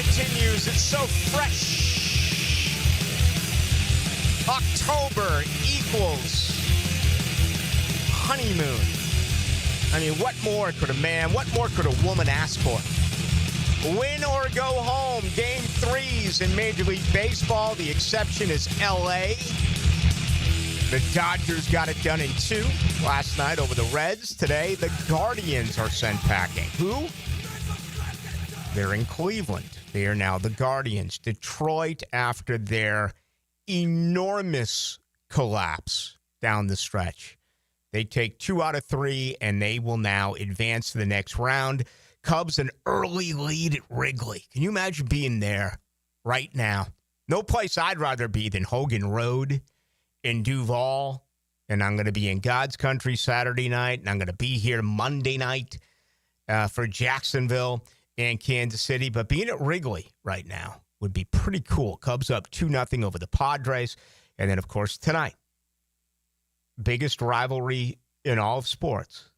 continues. It's so fresh. October equals honeymoon. I mean, what more could a man, what more could a woman ask for? Win or go home. Game 3s in Major League Baseball. The exception is L.A. The Dodgers got it done in 2 last night over the Reds. Today, the Guardians are sent packing. Who? They're in Cleveland. They are now the Guardians. Detroit, after their enormous collapse down the stretch, they take 2 out of 3, and they will now advance to the next round. Cubs an early lead at Wrigley. Can you imagine being there right now? No place I'd rather be than Hogan Road in Duval. And I'm going to be in God's country Saturday night, and I'm going to be here Monday night for Jacksonville and Kansas City. But being at Wrigley right now would be pretty cool. Cubs up 2-0 over the Padres. And then, of course, tonight, biggest rivalry in all of sports.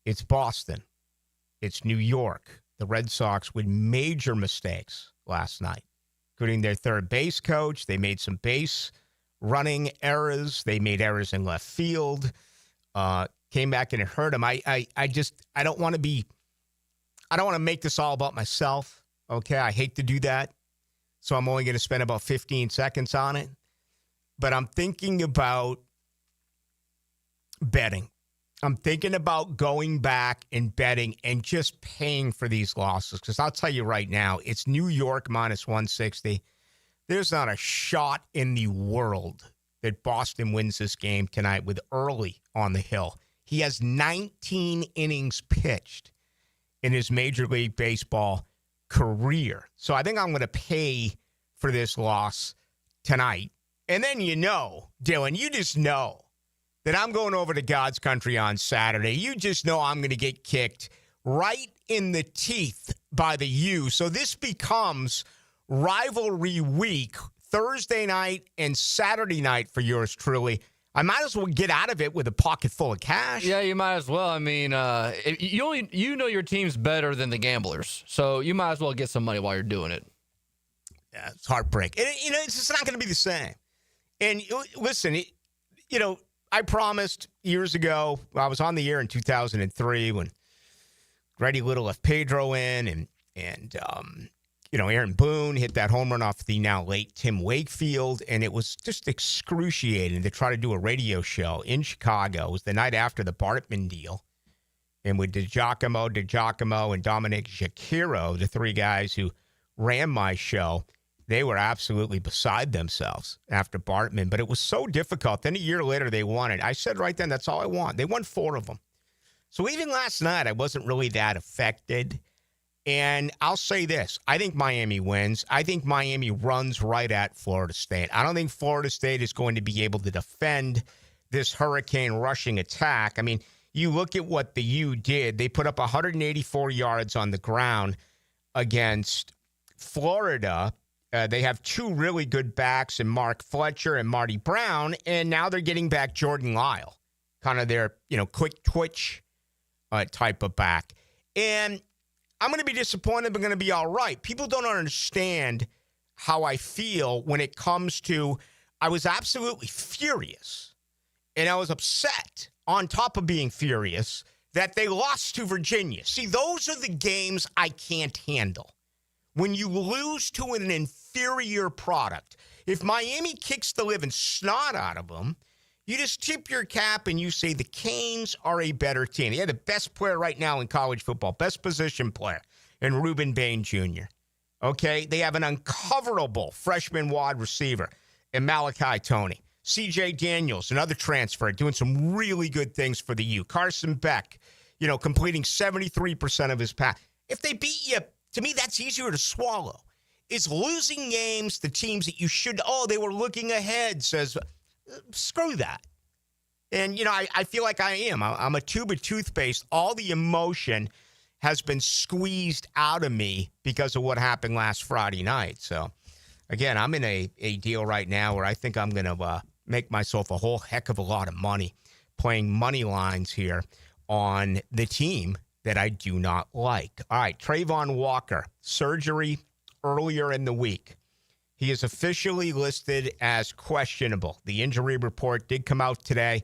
It's Boston. It's New York. The Red Sox with major mistakes last night, including their third base coach. They made some base running errors. They made errors in left field. Came back and it hurt them. I don't want to make this all about myself. Okay, I hate to do that. So I'm only going to spend about 15 seconds on it. But I'm thinking about betting. I'm thinking about going back and betting and just paying for these losses. Because I'll tell you right now, it's New York minus 160. There's not a shot in the world that Boston wins this game tonight with Early on the hill. He has 19 innings pitched in his Major League Baseball career. So I think I'm going to pay for this loss tonight. And then Dylan, you just know that I'm going over to God's country on Saturday. You just know I'm going to get kicked right in the teeth by the U. So this becomes rivalry week, Thursday night and Saturday night for yours truly. I might as well get out of it with a pocket full of cash. Yeah, you might as well. I mean, you know your team's better than the gamblers, so you might as well get some money while you're doing it. Yeah, it's heartbreak. And, it's just not going to be the same. And listen, I promised years ago, I was on the air in 2003 when Grady Little left Pedro in and Aaron Boone hit that home run off the now late Tim Wakefield, and it was just excruciating to try to do a radio show in Chicago. It was the night after the Bartman deal, and with DiGiacomo, and Dominic Shakiro, the 3 guys who ran my show, they were absolutely beside themselves after Bartman, but it was so difficult. Then a year later, they won it. I said right then, that's all I want. They won 4 of them. So even last night, I wasn't really that affected. And I'll say this. I think Miami wins. I think Miami runs right at Florida State. I don't think Florida State is going to be able to defend this hurricane rushing attack. I mean, you look at what the U did. They put up 184 yards on the ground against Florida. They have 2 really good backs in Mark Fletcher and Marty Brown, and now they're getting back Jordan Lyle, kind of their, quick twitch type of back. And I'm going to be disappointed, but going to be all right. People don't understand how I feel when it comes to, I was absolutely furious, and I was upset on top of being furious that they lost to Virginia. See, those are the games I can't handle. When you lose to an inferior product, if Miami kicks the living snot out of them, you just tip your cap and you say the Canes are a better team. They have the best player right now in college football, best position player, and Reuben Bain Jr. Okay? They have an uncoverable freshman wide receiver in Malachi Toney. C.J. Daniels, another transfer, doing some really good things for the U. Carson Beck, completing 73% of his pass. If they beat you, to me, that's easier to swallow. It's losing games, the teams that you should, they were looking ahead, says, screw that. And, I feel like I am. I'm a tube of toothpaste. All the emotion has been squeezed out of me because of what happened last Friday night. So, again, I'm in a deal right now where I think I'm going to make myself a whole heck of a lot of money playing money lines here on the team that I do not like. All right, Trayvon Walker, surgery earlier in the week. He is officially listed as questionable. The injury report did come out today.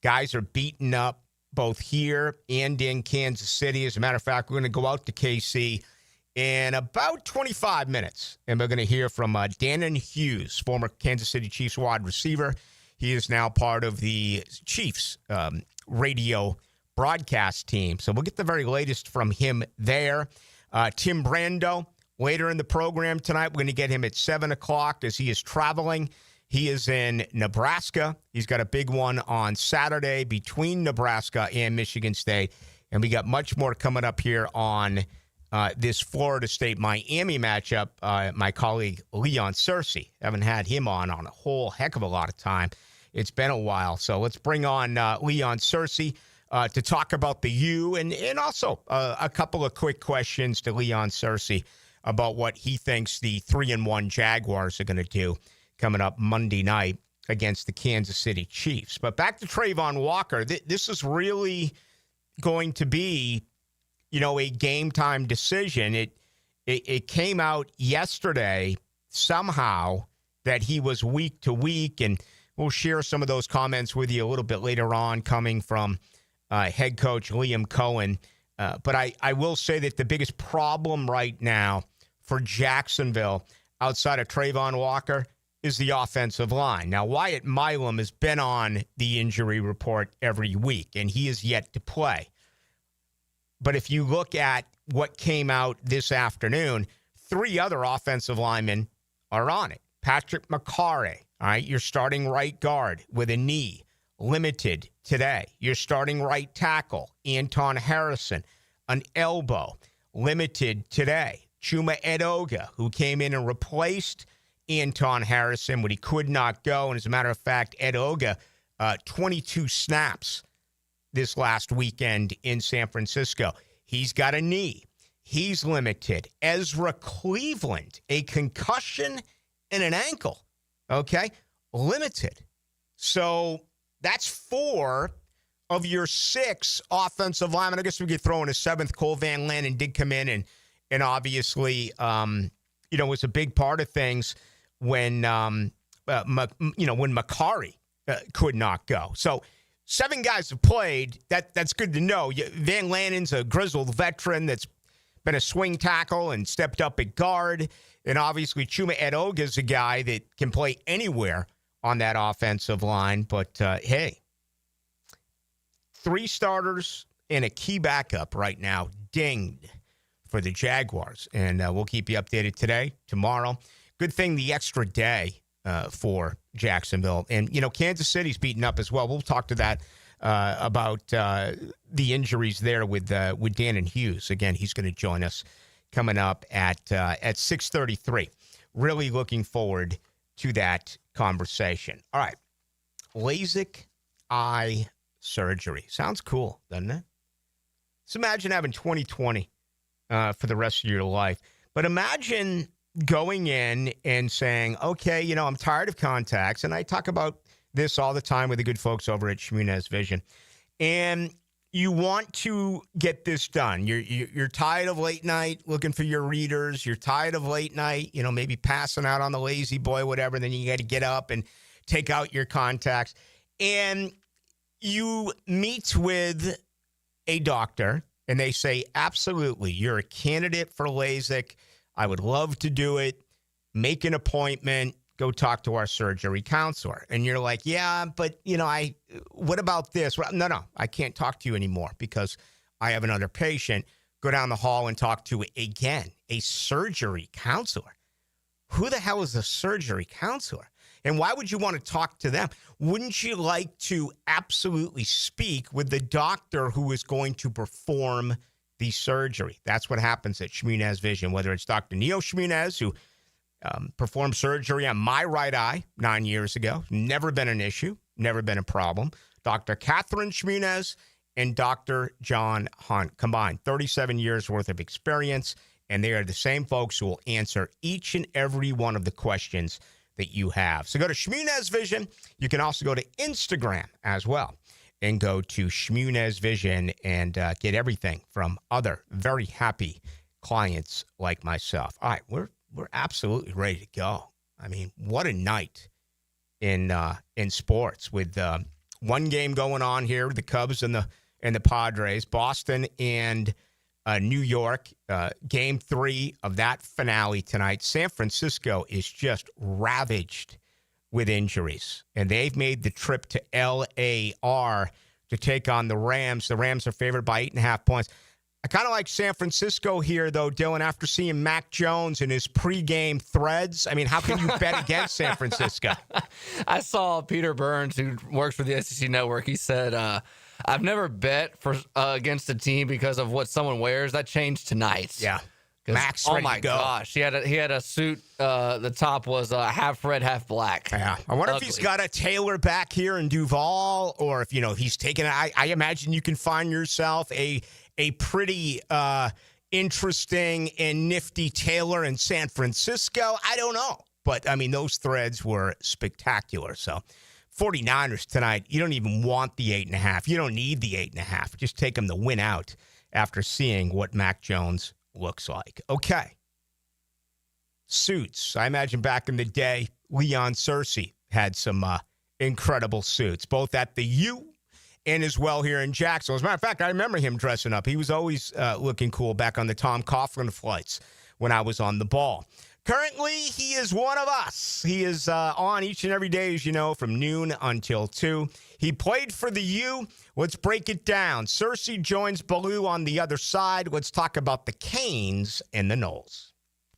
Guys are beaten up both here and in Kansas City. As a matter of fact, we're going to go out to KC in about 25 minutes, and we're going to hear from Dannon Hughes, former Kansas City Chiefs wide receiver. He is now part of the Chiefs radio broadcast team. So we'll get the very latest from him there. Tim Brando, later in the program tonight, we're going to get him at 7 o'clock as he is traveling. He is in Nebraska. He's got a big one on Saturday between Nebraska and Michigan State. And we got much more coming up here on this Florida State-Miami matchup. My colleague Leon Searcy, haven't had him on a whole heck of a lot of time. It's been a while. So let's bring on Leon Searcy to talk about the U and also a couple of quick questions to Leon Searcy about what he thinks the 3-1 Jaguars are going to do coming up Monday night against the Kansas City Chiefs. But back to Travon Walker. This is really going to be, a game-time decision. It came out yesterday somehow that he was week to week, and we'll share some of those comments with you a little bit later on coming from head coach Liam Cohen. But I will say that the biggest problem right now for Jacksonville outside of Travon Walker is the offensive line. Now, Wyatt Milam has been on the injury report every week, and he is yet to play. But if you look at what came out this afternoon, 3 other offensive linemen are on it. Patrick McCarry, all right, your starting right guard with a knee, limited today. Your starting right tackle, Anton Harrison, an elbow, limited today. Chuma Edoga, who came in and replaced Anton Harrison when he could not go. And as a matter of fact, Edoga, 22 snaps this last weekend in San Francisco. He's got a knee. He's limited. Ezra Cleveland, a concussion and an ankle. Okay? Limited. So that's 4 of your 6 offensive linemen. I guess we could throw in a 7th. Cole Van Lannon did come in and obviously, was a big part of things when Macari could not go. So 7 guys have played. That's good to know. Van Lannon's a grizzled veteran that's been a swing tackle and stepped up at guard. And obviously, Chuma Edoga is a guy that can play anywhere on that offensive line. But, hey, 3 starters and a key backup right now dinged for the Jaguars. And we'll keep you updated today, tomorrow. Good thing the extra day for Jacksonville. And, Kansas City's beaten up as well. We'll talk to that about the injuries there with Dannon Hughes. Again, he's going to join us coming up at 6:33. Really looking forward to that conversation. All right. LASIK eye surgery. Sounds cool, doesn't it? Just imagine having 20/20 for the rest of your life. But imagine going in and saying, okay, I'm tired of contacts. And I talk about this all the time with the good folks over at Shmunez Vision. And you want to get this done. You're tired of late night looking for your readers. You're tired of late night, maybe passing out on the lazy boy, whatever. Then you got to get up and take out your contacts. And you meet with a doctor and they say, absolutely, you're a candidate for LASIK. I would love to do it. Make an appointment. Go talk to our surgery counselor. And you're like, yeah, but, what about this? Well, no, I can't talk to you anymore because I have another patient. Go down the hall and talk to, again, a surgery counselor. Who the hell is a surgery counselor? And why would you want to talk to them? Wouldn't you like to absolutely speak with the doctor who is going to perform the surgery? That's what happens at Shmunez Vision, whether it's Dr. Neo Shmunez, who performed surgery on my right eye 9 years ago. Never been an issue, never been a problem. Dr. Catherine Shmunez and Dr. John Hunt combined 37 years worth of experience, and they are the same folks who will answer each and every one of the questions that you have. So go to Shmunez Vision. You can also go to Instagram as well and go to Shmunez Vision and get everything from other very happy clients like myself. All right, we're we're absolutely ready to go. I mean, what a night in sports with one game going on here, the Cubs and the Padres, Boston and New York, game 3 of that finale tonight. San Francisco is just ravaged with injuries, and they've made the trip to LAR to take on the Rams. The Rams are favored by 8.5 points. I kind of like San Francisco here, though, Dylan, after seeing Mac Jones in his pregame threads. I mean, how can you bet against San Francisco? I saw Peter Burns, who works for the SEC Network. He said, I've never bet against a team because of what someone wears. That changed tonight. Yeah. Max ready to go. Gosh. He had a suit. The top was half red, half black. Yeah. I wonder if he's got a tailor back here in Duval, or if, he's taking it. I imagine you can find yourself a pretty interesting and nifty tailor in San Francisco. I don't know. But, I mean, those threads were spectacular. So, 49ers tonight, you don't even want the 8.5. You don't need the 8.5. Just take them to win out after seeing what Mac Jones looks like. Okay. Suits. I imagine back in the day, Leon Searcy had some incredible suits, both at the U and as well here in Jacksonville. As a matter of fact, I remember him dressing up. He was always looking cool back on the Tom Coughlin flights when I was on the ball. Currently, he is one of us. He is on each and every day, as you know, from noon until 2. He played for the U. Let's break it down. Searcy joins Ballou on the other side. Let's talk about the Canes and the Knolls.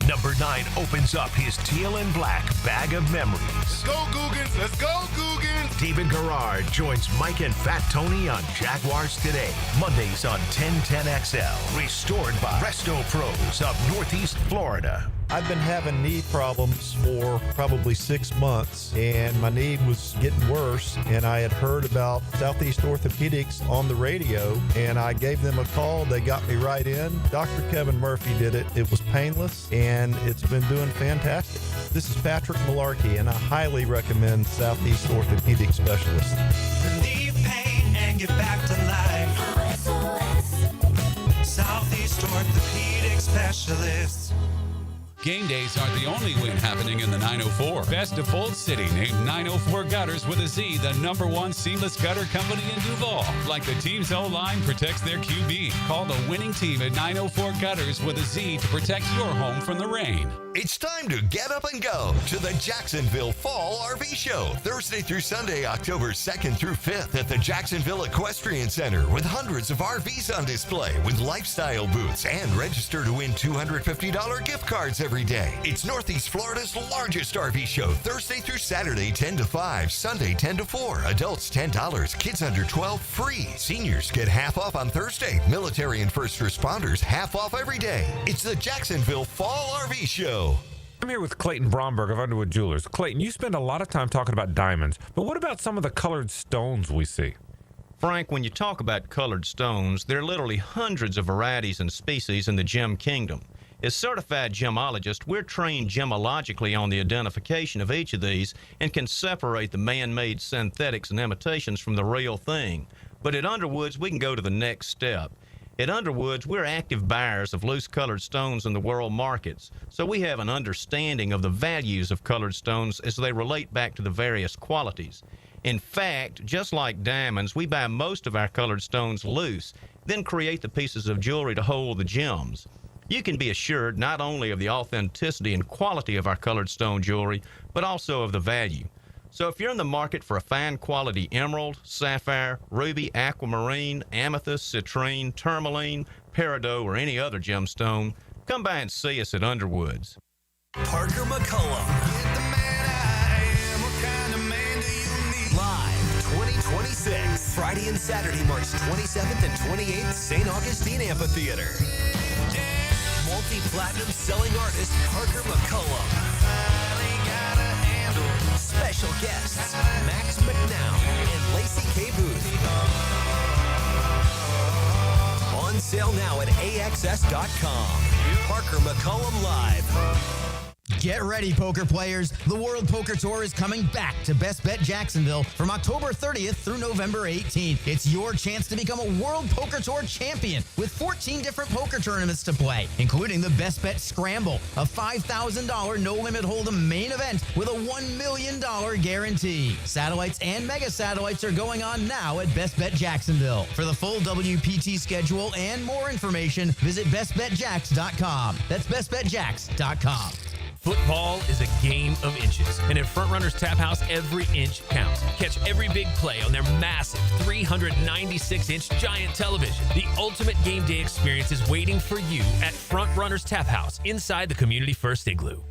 Number 9 opens up his teal and black bag of memories. Let's go, Googans. Let's go, Googans. David Garrard joins Mike and Fat Tony on Jaguars Today. Mondays on 1010XL. Restored by Resto Pros of Northeast Florida. I've been having knee problems for probably 6 months, and my knee was getting worse, and I had heard about Southeast Orthopedics on the radio, and I gave them a call. They got me right in. Dr. Kevin Murphy did it. It was painless, and it's been doing fantastic. This is Patrick Malarkey, and I highly recommend Southeast Orthopedic Specialists. Relieve pain and get back to life. Southeast Orthopedic Specialists. Game days aren't the only win happening in the 904. Best of Bold City named 904 Gutters with a Z, the #1 seamless gutter company in Duval. Like the team's O-line protects their QB. Call the winning team at 904 Gutters with a Z to protect your home from the rain. It's time to get up and go to the Jacksonville Fall RV Show, Thursday through Sunday, October 2nd through 5th at the Jacksonville Equestrian Center, with hundreds of RVs on display with lifestyle booths, and register to win $250 gift cards every day. It's Northeast Florida's largest RV show, Thursday through Saturday, 10 to 5, Sunday, 10 to 4. Adults, $10, kids under 12, free. Seniors get half off on Thursday. Military and first responders, half off every day. It's the Jacksonville Fall RV Show. I'm here with Clayton Bromberg of Underwood Jewelers. Clayton, you spend a lot of time talking about diamonds, but what about some of the colored stones we see? Frank, when you talk about colored stones, there are literally hundreds of varieties and species in the gem kingdom. As certified gemologists, we're trained gemologically on the identification of each of these and can separate the man-made synthetics and imitations from the real thing. But at Underwoods, we can go to the next step. At Underwoods, we're active buyers of loose-colored stones in the world markets, so we have an understanding of the values of colored stones as they relate back to the various qualities. In fact, just like diamonds, we buy most of our colored stones loose, then create the pieces of jewelry to hold the gems. You can be assured not only of the authenticity and quality of our colored stone jewelry, but also of the value. So if you're in the market for a fine quality emerald, sapphire, ruby, aquamarine, amethyst, citrine, tourmaline, peridot, or any other gemstone, come by and see us at Underwoods. Parker McCullum. Live 2026. Friday and Saturday, March 27th and 28th, St. Augustine Amphitheater. Multi-platinum selling artist Parker McCullum. Special guests Max McNown and Lacey K. Booth. On sale now at AXS.com. Parker McCullum Live. Get ready, poker players. The World Poker Tour is coming back to Best Bet Jacksonville from October 30th through November 18th. It's your chance to become a World Poker Tour champion with 14 different poker tournaments to play, including the Best Bet Scramble, a $5,000 no-limit hold'em main event with a $1 million guarantee. Satellites and mega satellites are going on now at Best Bet Jacksonville. For the full WPT schedule and more information, visit bestbetjacks.com. That's bestbetjacks.com. Football is a game of inches, and at Frontrunners Tap House, every inch counts. Catch every big play on their massive 396-inch giant television. The ultimate game day experience is waiting for you at Frontrunners Tap House inside the Community First Igloo.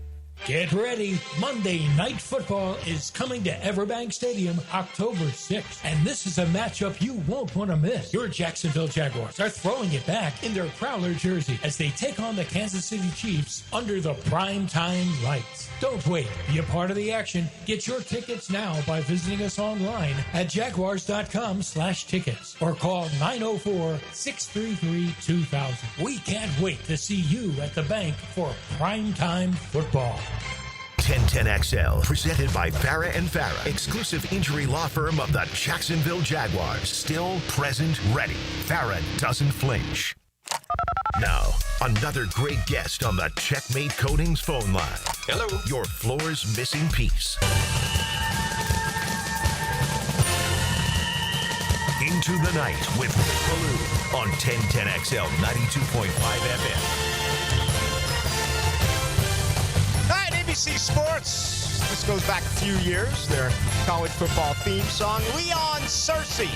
Get ready. Monday Night Football is coming to Everbank Stadium October 6th. And this is a matchup you won't want to miss. Your Jacksonville Jaguars are throwing it back in their Prowler jersey as they take on the Kansas City Chiefs under the primetime lights. Don't wait. Be a part of the action. Get your tickets now by visiting us online at jaguars.com/tickets or call 904-633-2000. We can't wait to see you at the bank for primetime football. 1010XL, presented by Farah & Farah, exclusive injury law firm of the Jacksonville Jaguars. Still, present, ready. Farah doesn't flinch. Now, another great guest on the Checkmate Coatings phone line. Hello. Your floor's missing piece. Into the night with Ballou on 1010XL 92.5 FM. All right, ABC Sports. This goes back a few years. Their college football theme song, Leon Searcy.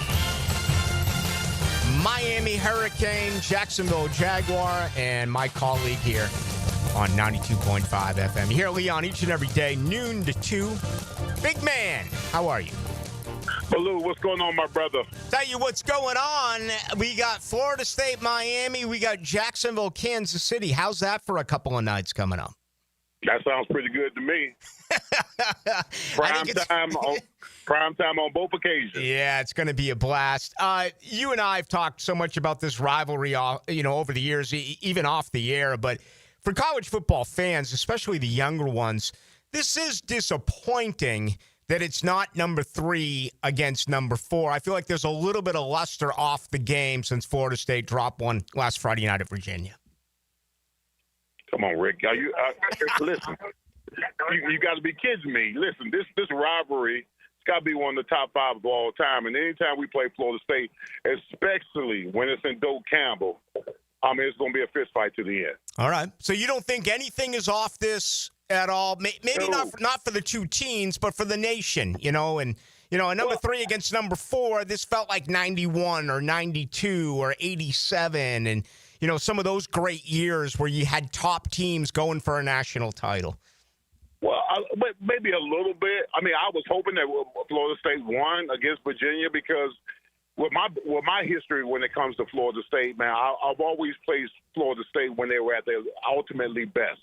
Miami Hurricane, Jacksonville Jaguar, and my colleague here on 92.5 FM. You hear Leon each and every day, noon to 2. Big man, how are you? Ballou, what's going on, my brother? Tell you what's going on. We got Florida State, Miami. We got Jacksonville, Kansas City. How's that for a couple of nights coming up? That sounds pretty good to me. Prime time on both occasions. Yeah, it's going to be a blast. You and I have talked so much about this rivalry, over the years, even off the air. But for college football fans, especially the younger ones, this is disappointing that it's not number 3 against number 4. I feel like there's a little bit of luster off the game since Florida State dropped one last Friday night at Virginia. Come on, Rick. Listen, you got to be kidding me. Listen, this rivalry, it's got to be one of the top 5 of all time. And anytime we play Florida State, especially when it's in Doak Campbell, it's going to be a fist fight to the end. All right. So you don't think anything is off this at all? Maybe not for the two teams, but for the nation, and number 3 against number 4, this felt like 91 or 92 or 87. And, some of those great years where you had top teams going for a national title. Well, maybe a little bit. I was hoping that Florida State won against Virginia because with my history when it comes to Florida State, man, I've always placed Florida State when they were at their ultimately best.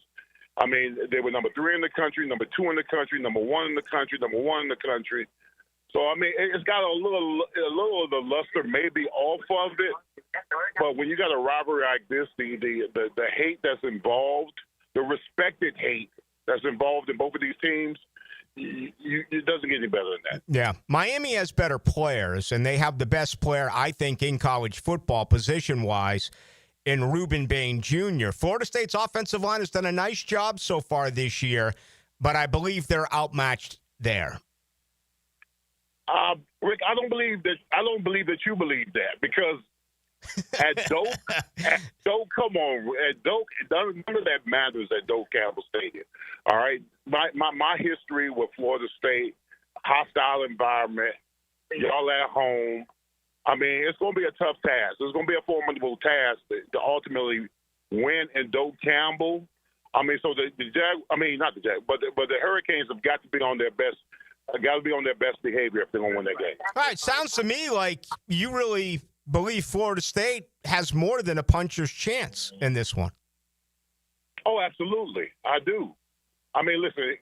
They were number 3 in the country, number 2 in the country, number 1 in the country, number 1 in the country. So, it's got a little of the luster maybe off of it. But when you got a rivalry like this, the hate that's involved, the respected hate that's involved in both of these teams, it doesn't get any better than that. Yeah. Miami has better players, and they have the best player, I think, in college football, position-wise, in Reuben Bain Jr. Florida State's offensive line has done a nice job so far this year, but I believe they're outmatched there. Rick, I don't believe that you believe that because at Doak, come on, at Doak, none of that matters at Doak Campbell Stadium. All right, my history with Florida State, hostile environment, y'all at home. It's going to be a tough task. It's going to be a formidable task to ultimately win in Doak Campbell. So the Hurricanes have got to be on their best. Got to be on their best behavior if they're going to win that game. All right, sounds to me like you really believe Florida State has more than a puncher's chance in this one. Oh, absolutely, I do. Listen,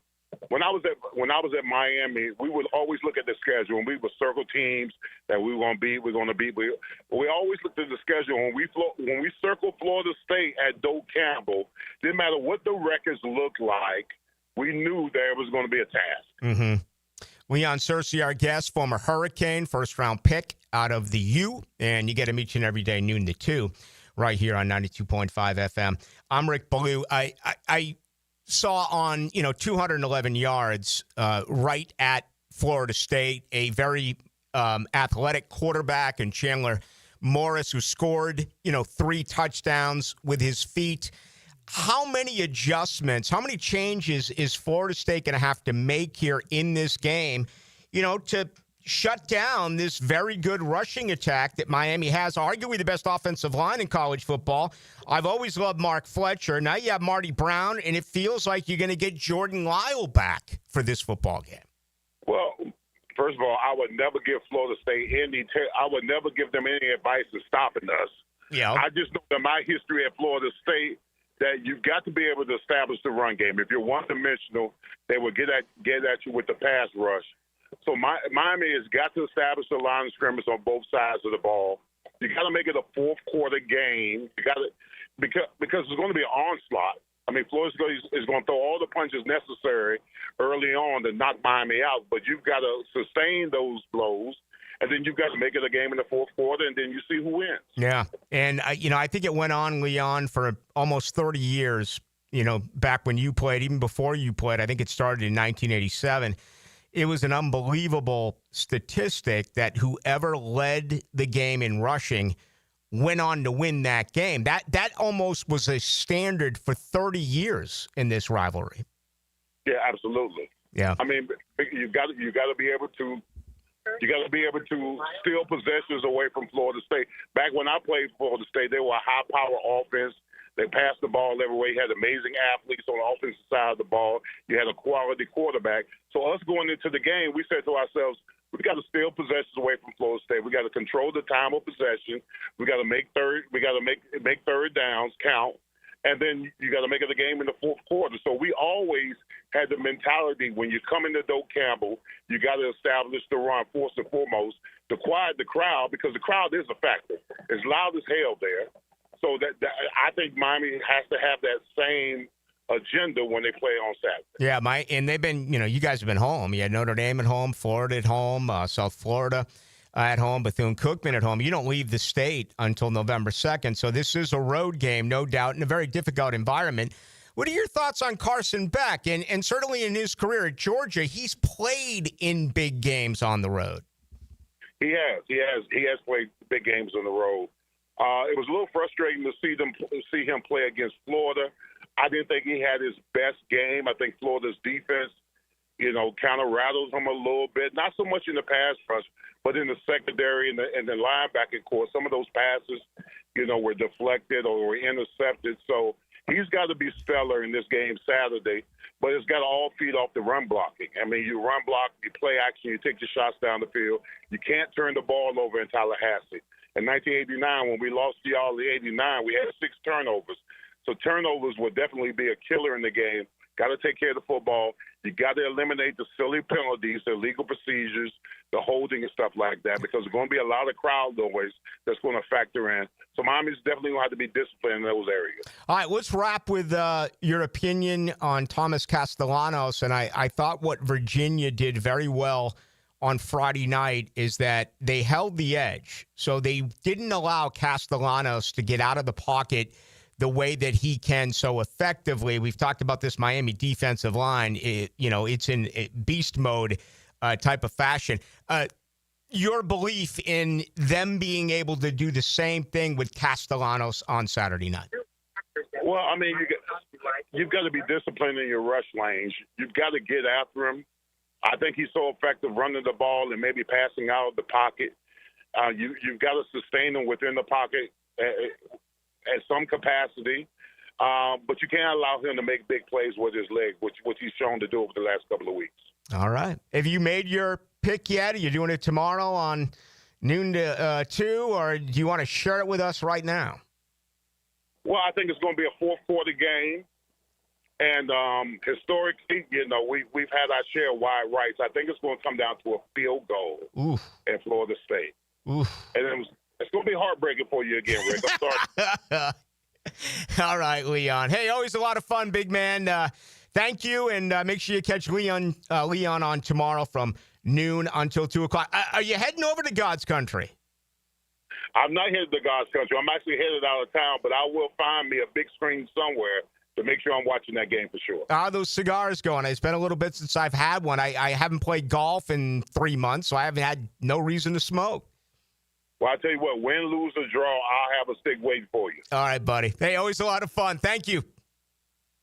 when I was at Miami, we would always look at the schedule and we would circle teams that we were going to beat. We're going to beat. We always looked at the schedule when we circle Florida State at Doak Campbell. Didn't matter what the records looked like. we knew there was going to be a task. Mm-hmm. Leon Searcy, our guest, former Hurricane, first-round pick out of the U, and you get him each and every day, noon to 2, right here on 92.5 FM. I'm Rick Ballou. I saw on, 211 yards right at Florida State, a very athletic quarterback, and Chandler Morris, who scored, 3 touchdowns with his feet. How many adjustments, how many changes is Florida State going to have to make here in this game, to shut down this very good rushing attack that Miami has, arguably the best offensive line in college football? I've always loved Mark Fletcher. Now you have Marty Brown, and it feels like you're going to get Jordan Lyle back for this football game. Well, first of all, I would never give Florida State I would never give them any advice in stopping us. Yeah. I just know that my history at Florida State, that you've got to be able to establish the run game. If you're one-dimensional, they will get at you with the pass rush. So Miami has got to establish the line of scrimmage on both sides of the ball. You got to make it a fourth-quarter game. You got to because it's going to be an onslaught. I mean, Florida State is going to throw all the punches necessary early on to knock Miami out, but you've got to sustain those blows. And then you've got to make it a game in the fourth quarter, and then you see who wins. Yeah, and I think it went on, Leon, for almost 30 years. Back when you played, even before you played, I think it started in 1987. It was an unbelievable statistic that whoever led the game in rushing went on to win that game. That almost was a standard for 30 years in this rivalry. Yeah, absolutely. Yeah, I mean, you got to be able to. You got to be able to steal possessions away from Florida State. Back when I played Florida State, they were a high-power offense. They passed the ball every way. You had amazing athletes on the offensive side of the ball. You had a quality quarterback. So us going into the game, we said to ourselves, we got to steal possessions away from Florida State. We got to control the time of possession. We got to make third downs count. And then you got to make it a game in the fourth quarter. So we always had the mentality when you come into Doak Campbell, you got to establish the run first and foremost, to quiet the crowd, because the crowd is a factor. It's loud as hell there. So that I think Miami has to have that same agenda when they play on Saturday. Yeah, and they've been, you guys have been home. You had Notre Dame at home, Florida at home, South Florida at home, Bethune-Cookman at home. You don't leave the state until November 2nd, so this is a road game, no doubt, in a very difficult environment. What are your thoughts on Carson Beck? And certainly in his career at Georgia, he's played in big games on the road. He has played big games on the road. It was a little frustrating to see him play against Florida. I didn't think he had his best game. I think Florida's defense, kind of rattles him a little bit. Not so much in the pass rush, but in the secondary and the linebacking core. Some of those passes, were deflected or were intercepted. So he's got to be stellar in this game Saturday, but it's got to all feed off the run blocking. I mean, you run block, you play action, you take your shots down the field. You can't turn the ball over in Tallahassee. In 1989, when we lost to y'all in 89, we had 6 turnovers. So turnovers would definitely be a killer in the game. Got to take care of the football. You got to eliminate the silly penalties, the illegal procedures, the holding and stuff like that, because there's going to be a lot of crowd noise that's going to factor in. So Miami's definitely going to have to be disciplined in those areas. All right, let's wrap with your opinion on Thomas Castellanos. And I thought what Virginia did very well on Friday night is that they held the edge. So they didn't allow Castellanos to get out of the pocket the way that he can so effectively. We've talked about this Miami defensive line. It's in beast mode type of fashion. Your belief in them being able to do the same thing with Castellanos on Saturday night? Well, I mean, you've got to be disciplined in your rush lanes. You've got to get after him. I think he's so effective running the ball and maybe passing out of the pocket. You've got to sustain him within the pocket at some capacity, but you can't allow him to make big plays with his leg, which he's shown to do over the last couple of weeks. All right. Have you made your pick yet? Are you doing it tomorrow on noon to 2, or do you want to share it with us right now? Well, I think it's going to be a fourth-quarter game. And historically, we've had our share of wide rights. I think it's going to come down to a field goal at Florida State. Oof. And it's going to be heartbreaking for you again, Rick. I'm sorry. All right, Leon. Hey, always a lot of fun, big man. Thank you, and make sure you catch Leon on tomorrow from noon until 2 o'clock. Are you heading over to God's country? I'm not headed to God's country. I'm actually headed out of town, but I will find me a big screen somewhere to make sure I'm watching that game for sure. How are those cigars going? It's been a little bit since I've had one. I haven't played golf in 3 months, so I haven't had no reason to smoke. Well, I tell you what, win, lose, or draw, I'll have a stick waiting for you. All right, buddy. Hey, always a lot of fun. Thank you.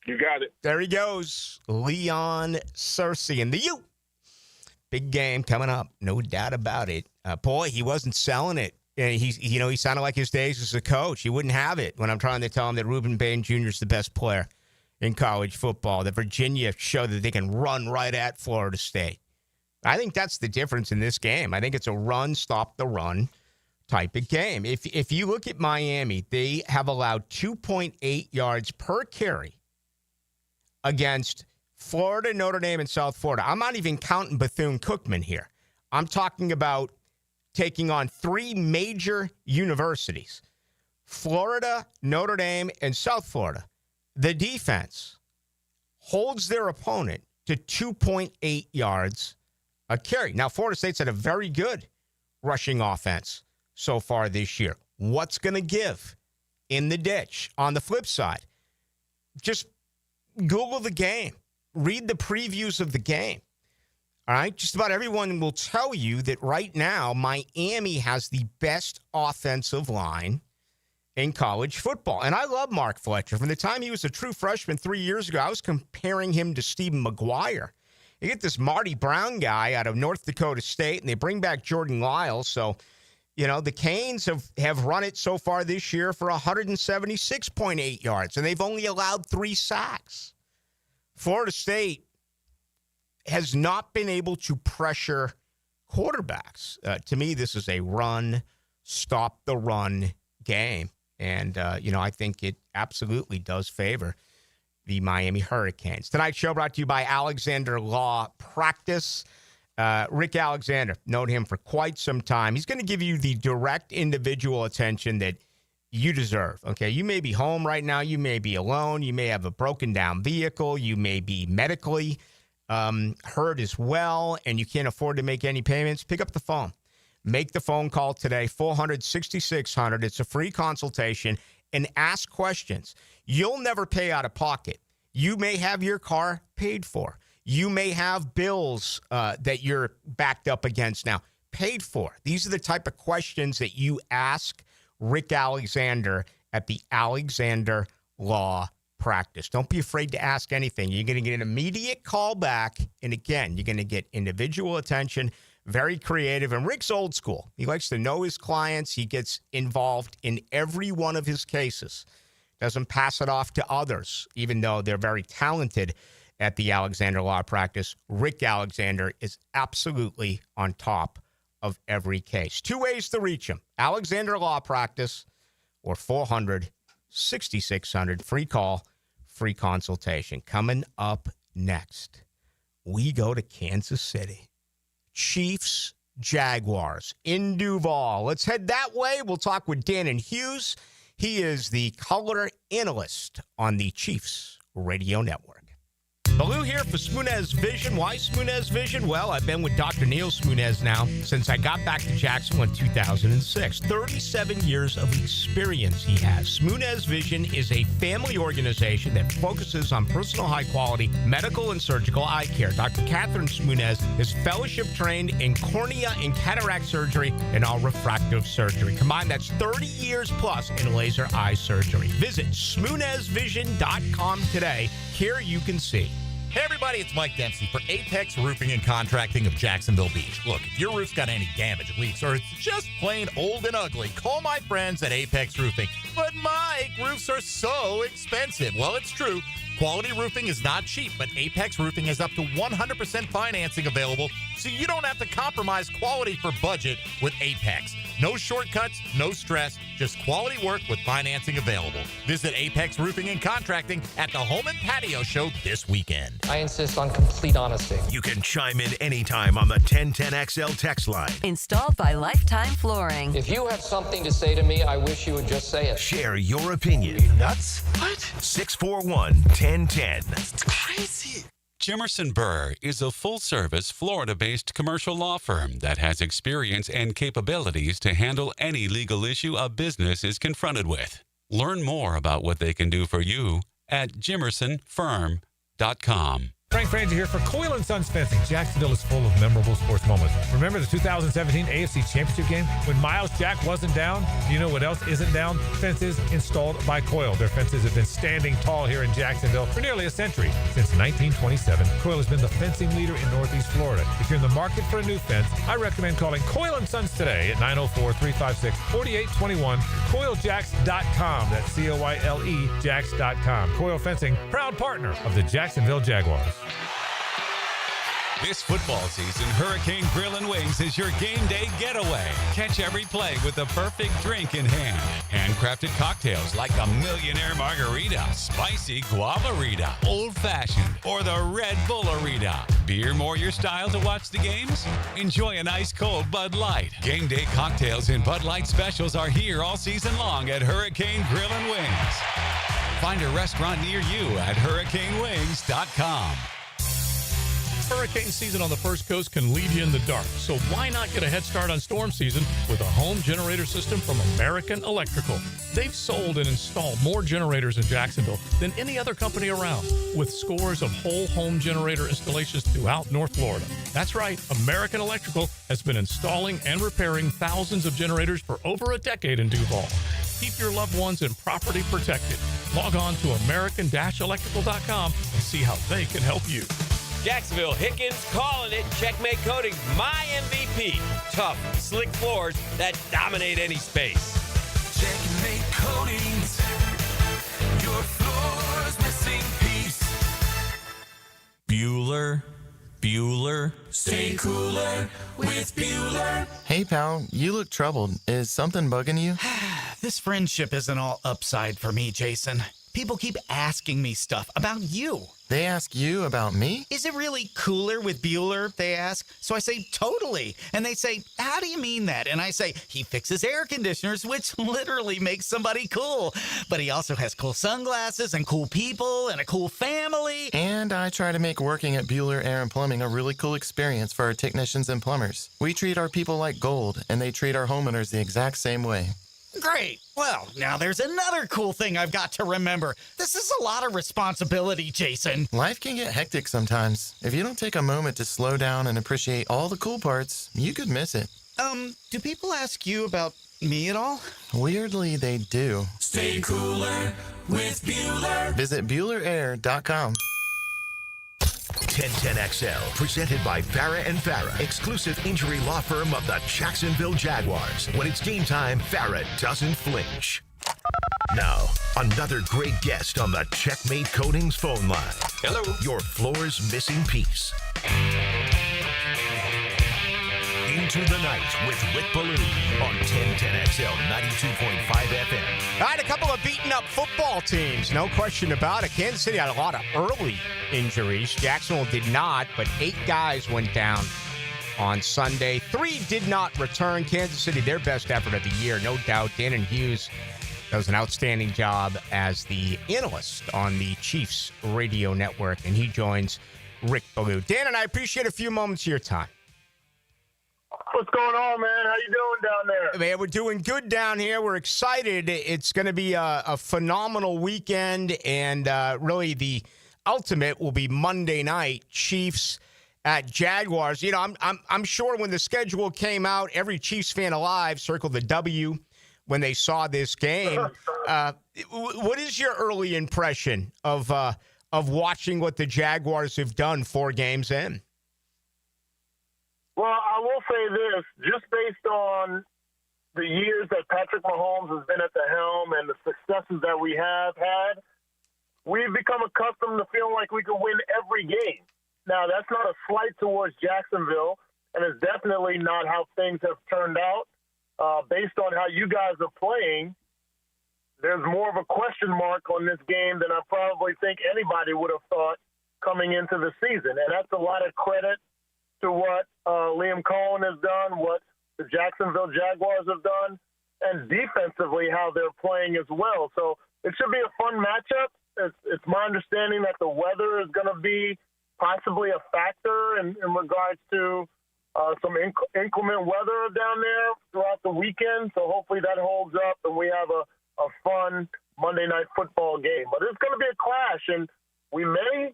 You got it. There he goes, Leon Searcy and the U. Big game coming up, no doubt about it. Boy, he wasn't selling it. And he sounded like his days as a coach. He wouldn't have it when I'm trying to tell him that Reuben Bain Jr. is the best player in college football. That Virginia showed that they can run right at Florida State. I think that's the difference in this game. I think it's a run, stop the run type of game. If you look at Miami, they have allowed 2.8 yards per carry against Florida, Notre Dame, and South Florida. I'm not even counting Bethune-Cookman here. I'm talking about taking on 3 major universities, Florida, Notre Dame, and South Florida. The defense holds their opponent to 2.8 yards a carry. Now, Florida State's had a very good rushing offense so far this year. What's going to give in the ditch? On the flip side, just Google the game. Read the previews of the game. All right? Just about everyone will tell you that right now, Miami has the best offensive line in college football. And I love Mark Fletcher. From the time he was a true freshman 3 years ago, I was comparing him to Stephen McGuire. You get this Marty Brown guy out of North Dakota State, and they bring back Jordan Lyles. So, the Canes have run it so far this year for 176.8 yards, and they've only allowed 3 sacks. Florida State has not been able to pressure quarterbacks. To me, this is a run, stop the run game. And, I think it absolutely does favor the Miami Hurricanes. Tonight's show brought to you by Alexander Law Practice. Rick Alexander, known him for quite some time. He's going to give you the direct individual attention that you deserve. Okay, you may be home right now. You may be alone. You may have a broken down vehicle. You may be medically hurt as well, and you can't afford to make any payments. Pick up the phone. Make the phone call today, 400-6600. It's a free consultation, and ask questions. You'll never pay out of pocket. You may have your car paid for. You may have bills that you're backed up against now, paid for. These are the type of questions that you ask Rick Alexander at the Alexander Law Practice. Don't be afraid to ask anything. You're going to get an immediate call back. And again, you're going to get individual attention, very creative. And Rick's old school. He likes to know his clients. He gets involved in every one of his cases. Doesn't pass it off to others, even though they're very talented at the Alexander Law Practice. Rick Alexander is absolutely on top of every case. 2 ways to reach him. Alexander Law Practice or 400-6600. Free call, free consultation. Coming up next, we go to Kansas City. Chiefs, Jaguars in Duval. Let's head that way. We'll talk with Dannon Hughes. He is the color analyst on the Chiefs Radio Network. Ballou here for Smunez Vision. Why Smunez Vision? Well, I've been with Dr. Neil Smunez now since I got back to Jacksonville in 2006. 37 years of experience he has. Smunez Vision is a family organization that focuses on personal high-quality medical and surgical eye care. Dr. Catherine Smunez is fellowship-trained in cornea and cataract surgery and all refractive surgery. Combined, that's 30 years plus in laser eye surgery. Visit SmunezVision.com today. Here you can see. Hey everybody, it's Mike Dempsey for Apex Roofing and Contracting of Jacksonville Beach. Look, if your roof's got any damage, leaks, or it's just plain old and ugly, call my friends at Apex Roofing. But Mike, roofs are so expensive. Well, it's true. Quality roofing is not cheap, but Apex Roofing has up to 100% financing available, so you don't have to compromise quality for budget with Apex. No shortcuts, no stress, just quality work with financing available. Visit Apex Roofing and Contracting at the Home and Patio Show this weekend. I insist on complete honesty. You can chime in anytime on the 1010XL text line. Installed by Lifetime Flooring. If you have something to say to me, I wish you would just say it. Share your opinion. You nuts? What? 641-1010. That's crazy. Jimerson Burr is a full-service, Florida-based commercial law firm that has experience and capabilities to handle any legal issue a business is confronted with. Learn more about what they can do for you at jimersonfirm.com. Frank Frangie here for Coyle & Sons Fencing. Jacksonville is full of memorable sports moments. Remember the 2017 AFC Championship game when Miles Jack wasn't down? Do you know what else isn't down? Fences installed by Coyle. Their fences have been standing tall here in Jacksonville for nearly a century. Since 1927, Coyle has been the fencing leader in Northeast Florida. If you're in the market for a new fence, I recommend calling Coyle & Sons today at 904-356-4821, CoyleJacks.com. That's C-O-Y-L-E Jacks.com. Coyle Fencing, proud partner of the Jacksonville Jaguars. This football season, Hurricane Grill and Wings is your game day getaway. Catch every play with the perfect drink in hand. Handcrafted cocktails like the Millionaire Margarita, Spicy Guavarita, Old Fashioned, or the Red Bullarita. Beer more your style to watch the games? Enjoy an ice cold Bud Light. Game day cocktails and Bud Light specials are here all season long at Hurricane Grill and Wings. Find a restaurant near you at hurricanewings.com. Hurricane season on the First Coast can leave you in the dark, so why not get a head start on storm season with a home generator system from American Electrical? They've sold and installed more generators in Jacksonville than any other company around, with scores of whole home generator installations throughout North Florida. That's right, American Electrical has been installing and repairing thousands of generators for over a decade in Duval. Keep your loved ones and property protected. Log on to American-Electrical.com and see how they can help you. Jacksonville, Hickens calling it. Checkmate Coatings, my MVP. Tough, slick floors that dominate any space. Checkmate Coatings, your floor's missing piece. Bueller. Stay cooler with Bueller. Hey, pal, you look troubled. Is something bugging you? This friendship isn't all upside for me, Jason. People keep asking me stuff about you. They ask you about me? Is it really cooler with Bueller, they ask. So I say, totally. And they say, how do you mean that? And I say, he fixes air conditioners, which literally makes somebody cool. But he also has cool sunglasses and cool people and a cool family. And I try to make working at Bueller Air and Plumbing a really cool experience for our technicians and plumbers. We treat our people like gold, and they treat our homeowners the exact same way. Great. Well, now there's another cool thing I've got to remember. This is a lot of responsibility, Jason. Life can get hectic sometimes. If you don't take a moment to slow down and appreciate all the cool parts, you could miss it. Do people ask you about me at all? Weirdly, they do. Stay cooler with Bueller. Visit BuellerAir.com. 1010XL, presented by Farah and Farah, exclusive injury law firm of the Jacksonville Jaguars. When it's game time, Farah doesn't flinch. Now, another great guest on the Checkmate Coatings phone line. Hello. Your floor's missing piece. Into the Night with Rick Ballou on 1010XL 92.5 FM. All right, a couple of beaten up football teams, no question about it. Kansas City had a lot of early injuries. Jacksonville did not, but 8 guys went down on Sunday. 3 did not return. Kansas City, their best effort of the year, no doubt. Dannon Hughes does an outstanding job as the analyst on the Chiefs radio network, and he joins Rick Ballou. Dan, and I appreciate a few moments of your time. What's going on, man? How you doing down there? Man, we're doing good down here. We're excited. It's going to be a phenomenal weekend, and really the ultimate will be Monday night, Chiefs at Jaguars. You know, I'm sure when the schedule came out, every Chiefs fan alive circled the W when they saw this game. What is your early impression of watching what the Jaguars have done 4 games in? Well, I will say this, just based on the years that Patrick Mahomes has been at the helm and the successes that we have had, we've become accustomed to feeling like we can win every game. Now, that's not a slight towards Jacksonville. and it's definitely not how things have turned out. Based on how you guys are playing, there's more of a question mark on this game than I probably think anybody would have thought coming into the season. And that's a lot of credit to what Liam Cohen has done, what the Jacksonville Jaguars have done, and defensively how they're playing as well. So it should be a fun matchup. It's my understanding that the weather is going to be possibly a factor in regards to some inclement weather down there throughout the weekend. So hopefully that holds up and we have a fun Monday Night Football game. But it's going to be a clash, and we may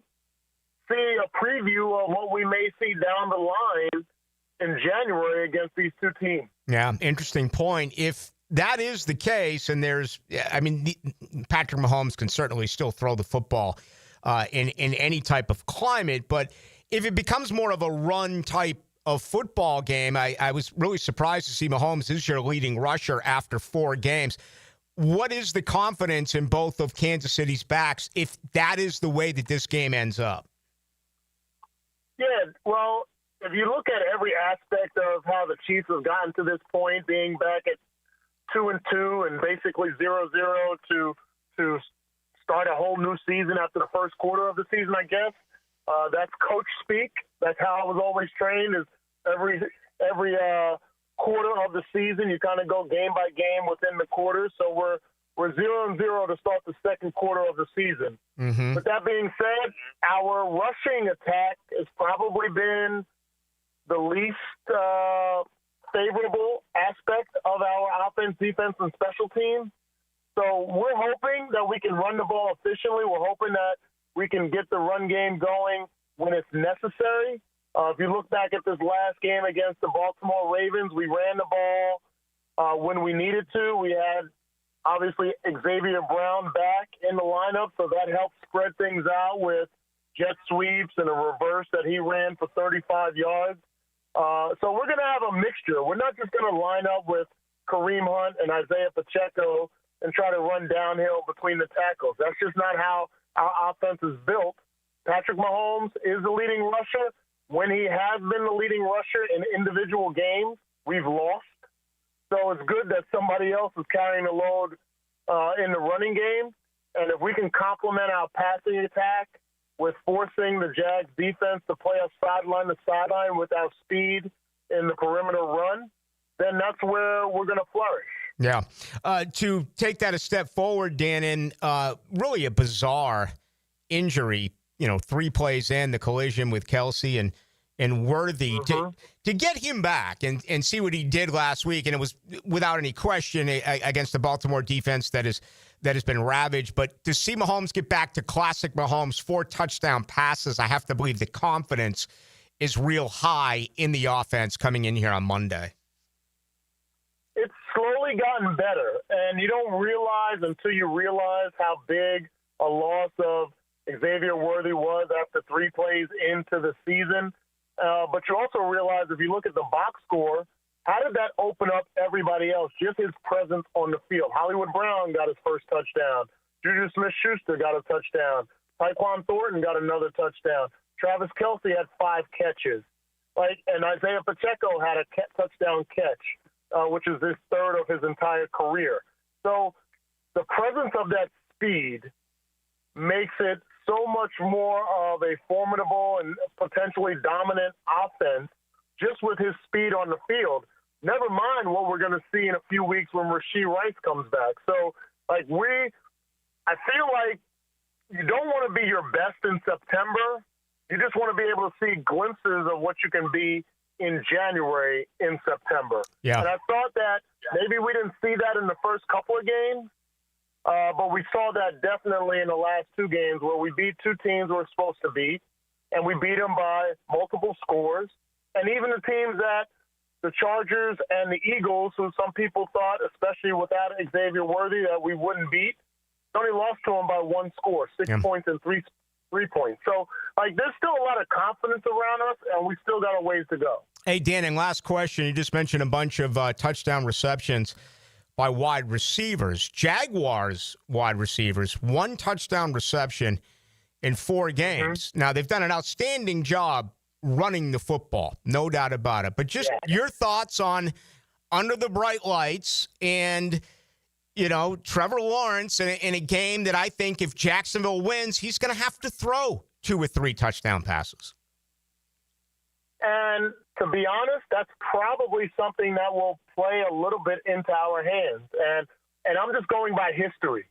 see a preview of what we may see down the line in January against these two teams. Yeah, interesting point. If that is the case, and Patrick Mahomes can certainly still throw the football in any type of climate, but if it becomes more of a run type of football game, I was really surprised to see Mahomes is your leading rusher after 4 games. What is the confidence in both of Kansas City's backs if that is the way that this game ends up? Yeah, well, if you look at every aspect of how the Chiefs have gotten to this point, being back at 2-2 and basically 0-0 to start a whole new season after the first quarter of the season, I guess. That's coach speak. That's how I was always trained. Is every quarter of the season you kind of go game by game within the quarters. So we're 0-0 to start the second quarter of the season. Mm-hmm. With that being said, our rushing attack has probably been the least favorable aspect of our offense, defense, and special teams. So we're hoping that we can run the ball efficiently. We're hoping that we can get the run game going when it's necessary. If you look back at this last game against the Baltimore Ravens, we ran the ball when we needed to. We had, obviously, Xavier Brown back in the lineup, so that helped spread things out with jet sweeps and a reverse that he ran for 35 yards. So we're going to have a mixture. We're not just going to line up with Kareem Hunt and Isaiah Pacheco and try to run downhill between the tackles. That's just not how our offense is built. Patrick Mahomes is the leading rusher. When he has been the leading rusher in individual games, we've lost. So it's good that somebody else is carrying the load in the running game. And if we can complement our passing attack with forcing the Jags defense to play us sideline to sideline with our speed in the perimeter run, then that's where we're going to flourish. Yeah. To take that a step forward, Dan, in really a bizarre injury, 3 plays in, the collision with Kelsey and Worthy, to get him back and see what he did last week, and it was without any question against the Baltimore defense that has been ravaged. But to see Mahomes get back to classic Mahomes, 4 touchdown passes, I have to believe the confidence is real high in the offense coming in here on Monday. It's slowly gotten better, and you don't realize until you realize how big a loss of Xavier Worthy was after 3 plays into the season. But you also realize if you look at the box score, how did that open up everybody else? Just his presence on the field. Hollywood Brown got his first touchdown. Juju Smith-Schuster got a touchdown. Tyquan Thornton got another touchdown. Travis Kelce had 5 catches. And Isaiah Pacheco had a touchdown catch, which is his 3rd of his entire career. So the presence of that speed makes it so much more of a formidable and potentially dominant offense just with his speed on the field. Never mind what we're going to see in a few weeks when Rashee Rice comes back. So, I feel like you don't want to be your best in September. You just want to be able to see glimpses of what you can be in January in September. Yeah. And I thought that maybe we didn't see that in the first couple of games. But we saw that definitely in the last 2 games where we beat 2 teams we're supposed to beat, and we beat them by multiple scores. And even the teams that the Chargers and the Eagles, who some people thought, especially without Xavier Worthy, that we wouldn't beat, only lost to them by 1 score, 6 points and 3 points. So, there's still a lot of confidence around us, and we still got a ways to go. Hey, Dan, and last question. You just mentioned a bunch of touchdown receptions by wide receivers. Jaguars wide receivers, 1 touchdown reception in 4 games. Now, they've done an outstanding job running the football, no doubt about it. But just your thoughts on under the bright lights and, Trevor Lawrence in a game that I think if Jacksonville wins, he's going to have to throw 2 or 3 touchdown passes. And to be honest, that's probably something that will play a little bit into our hands. And I'm just going by history.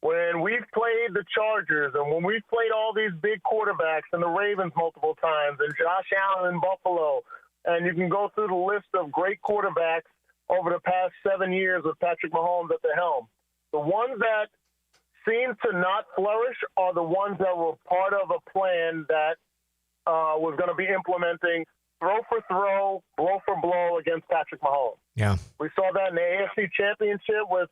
When we've played the Chargers and when we've played all these big quarterbacks and the Ravens multiple times and Josh Allen in Buffalo, and you can go through the list of great quarterbacks over the past 7 years with Patrick Mahomes at the helm, the ones that seem to not flourish are the ones that were part of a plan that was going to be implementing throw for throw, blow for blow against Patrick Mahomes. Yeah. We saw that in the AFC Championship with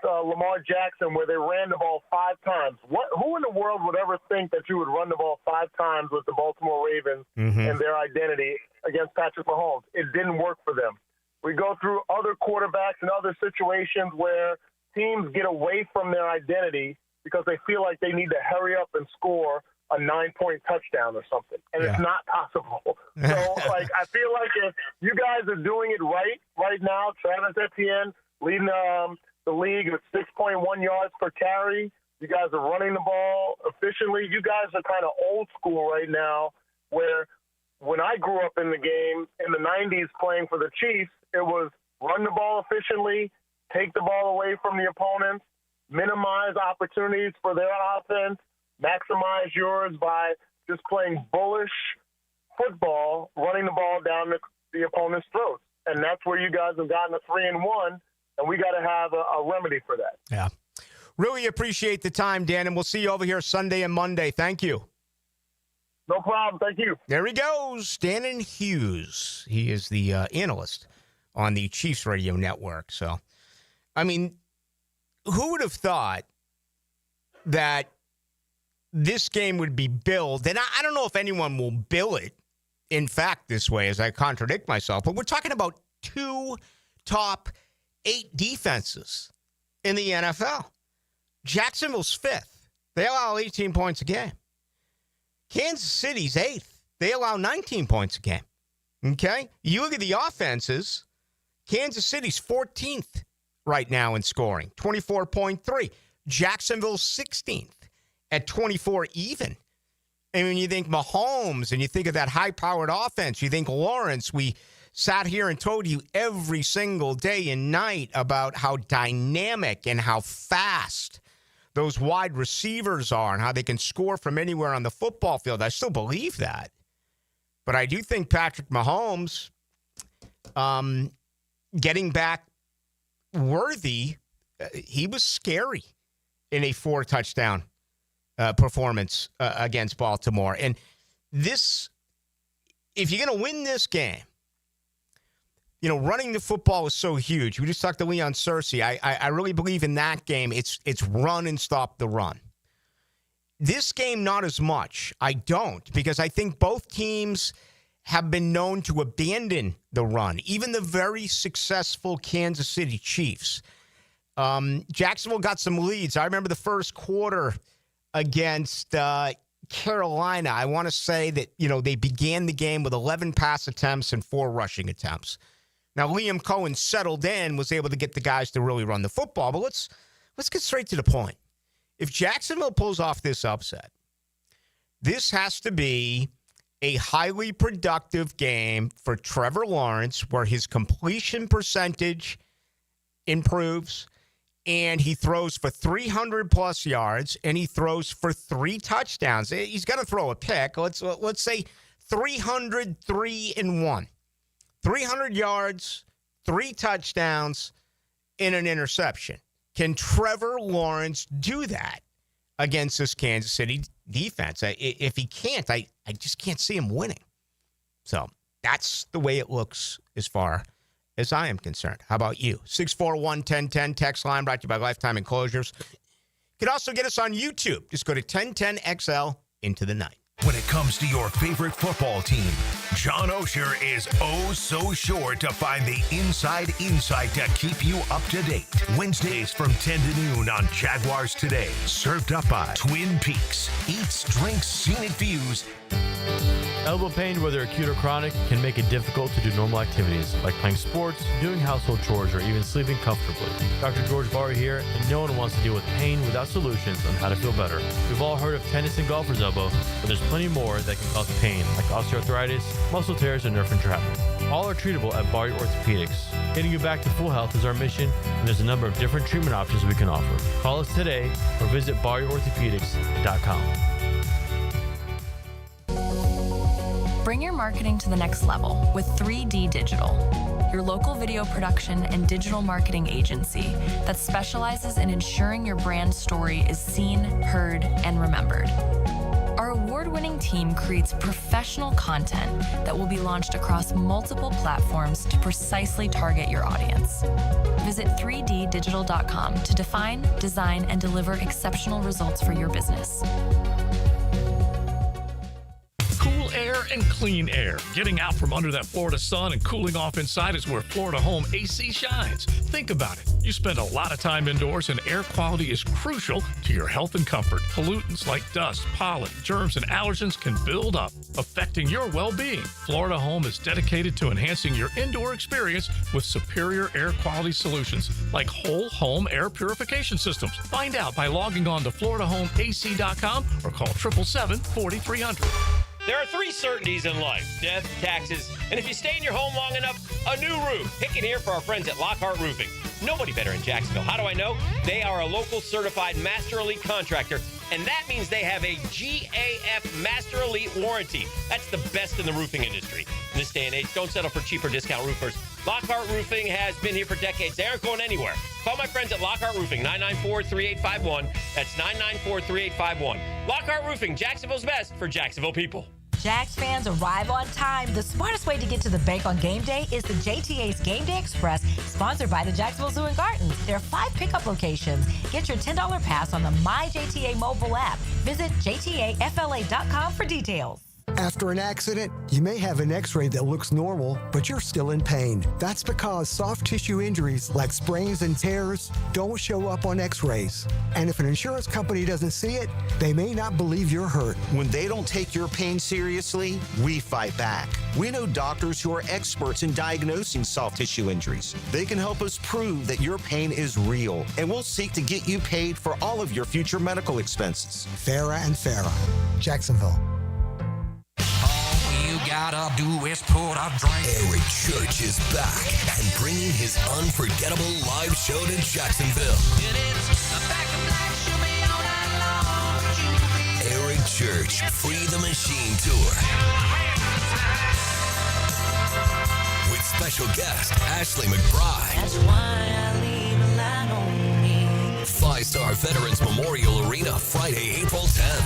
Lamar Jackson, where they ran the ball 5 times. Who in the world would ever think that you would run the ball 5 times with the Baltimore Ravens and their identity against Patrick Mahomes? It didn't work for them. We go through other quarterbacks and other situations where teams get away from their identity because they feel like they need to hurry up and score a 9-point touchdown or something. And it's not possible. So, I feel like if you guys are doing it right now, Travis Etienne leading the league with 6.1 yards per carry. You guys are running the ball efficiently. You guys are kind of old school right now, where when I grew up in the game in the 90s playing for the Chiefs, it was run the ball efficiently, take the ball away from the opponents, minimize opportunities for their offense, maximize yours by just playing bullish football, running the ball down the opponent's throats. And that's where you guys have gotten a 3-1. And we got to have a remedy for that. Yeah. Really appreciate the time, Dan, and we'll see you over here Sunday and Monday. Thank you. No problem. Thank you. There he goes, Dannon Hughes. He is the analyst on the Chiefs Radio Network. So, I mean, who would have thought that this game would be billed? And I don't know if anyone will bill it, in fact, this way, as I contradict myself. But we're talking about 2 top 8 defenses in the NFL. Jacksonville's 5th. They allow 18 points a game. Kansas City's 8th. They allow 19 points a game. Okay? You look at the offenses, Kansas City's 14th right now in scoring, 24.3. Jacksonville's 16th at 24 even. And when you think Mahomes and you think of that high-powered offense, you think Lawrence, we sat here and told you every single day and night about how dynamic and how fast those wide receivers are and how they can score from anywhere on the football field. I still believe that. But I do think Patrick Mahomes getting back worthy, he was scary in a 4-touchdown performance against Baltimore. And this, if you're going to win this game, running the football is so huge. We just talked to Leon Searcy. I really believe in that game. It's run and stop the run. This game, not as much. I don't, because I think both teams have been known to abandon the run. Even the very successful Kansas City Chiefs. Jacksonville got some leads. I remember the first quarter against Carolina. I want to say that, they began the game with 11 pass attempts and 4 rushing attempts. Now, Liam Cohen settled in, was able to get the guys to really run the football. But let's get straight to the point. If Jacksonville pulls off this upset, this has to be a highly productive game for Trevor Lawrence, where his completion percentage improves, and he throws for 300-plus yards, and he throws for 3 touchdowns. He's got to throw a pick. Let's say 303-1. 300 yards, 3 touchdowns, and an interception. Can Trevor Lawrence do that against this Kansas City defense? If he can't, I just can't see him winning. So that's the way it looks as far as I am concerned. How about you? 641-1010, text line brought to you by Lifetime Enclosures. You can also get us on YouTube. Just go to 1010XL into the night. When it comes to your favorite football team, John Osher is oh so sure to find the inside insight to keep you up to date. Wednesdays from 10 to noon on Jaguars Today. Served up by Twin Peaks. Eats, drinks, scenic views. Elbow pain, whether acute or chronic, can make it difficult to do normal activities like playing sports, doing household chores, or even sleeping comfortably. Dr. George Barr here, and no one wants to deal with pain without solutions on how to feel better. We've all heard of tennis and golfer's elbow, but there's plenty more that can cause pain, like osteoarthritis, muscle tears, and nerve entrapment. All are treatable at Ballou Orthopedics. Getting you back to full health is our mission, and there's a number of different treatment options we can offer. Call us today or visit BallouOrthopedics.com. Bring your marketing to the next level with 3D Digital, your local video production and digital marketing agency that specializes in ensuring your brand story is seen, heard, and remembered. Our award-winning team creates professional content that will be launched across multiple platforms to precisely target your audience. Visit 3ddigital.com to define, design, and deliver exceptional results for your business. Cool air and clean air. Getting out from under that Florida sun and cooling off inside is where Florida Home AC shines. Think about it. You spend a lot of time indoors, and air quality is crucial to your health and comfort. Pollutants like dust, pollen, germs, and allergens can build up, affecting your well-being. Florida Home is dedicated to enhancing your indoor experience with superior air quality solutions like whole home air purification systems. Find out by logging on to FloridaHomeAC.com or call 877-4300. There are three certainties in life: death, taxes, and if you stay in your home long enough, a new roof. Pick it here for our friends at Lockhart Roofing. Nobody better in Jacksonville. How do I know? They are a local certified Master Elite contractor, and that means they have a GAF Master Elite warranty. That's the best in the roofing industry. In this day and age, don't settle for cheaper discount roofers. Lockhart Roofing has been here for decades. They aren't going anywhere. Call my friends at Lockhart Roofing, 994-3851. That's 994-3851. Lockhart Roofing, Jacksonville's best for Jacksonville people. Jags fans, arrive on time. The smartest way to get to the bank on game day is the JTA's Game Day Express, sponsored by the Jacksonville Zoo and Gardens. There are 5 pickup locations. Get your $10 pass on the MyJTA mobile app. Visit jtafla.com for details. After an accident, you may have an x-ray that looks normal, but you're still in pain. That's because soft tissue injuries like sprains and tears don't show up on x-rays. And if an insurance company doesn't see it, they may not believe you're hurt. When they don't take your pain seriously, we fight back. We know doctors who are experts in diagnosing soft tissue injuries. They can help us prove that your pain is real, and we'll seek to get you paid for all of your future medical expenses. Farah and Farah, Jacksonville. Gotta do is put a drink. Eric Church is back and bringing his unforgettable live show to Jacksonville. Eric Church, Free the Machine Tour. With special guest Ashley McBride. That's why I leave a light on me. 5-Star Veterans Memorial Arena, Friday, April 10th.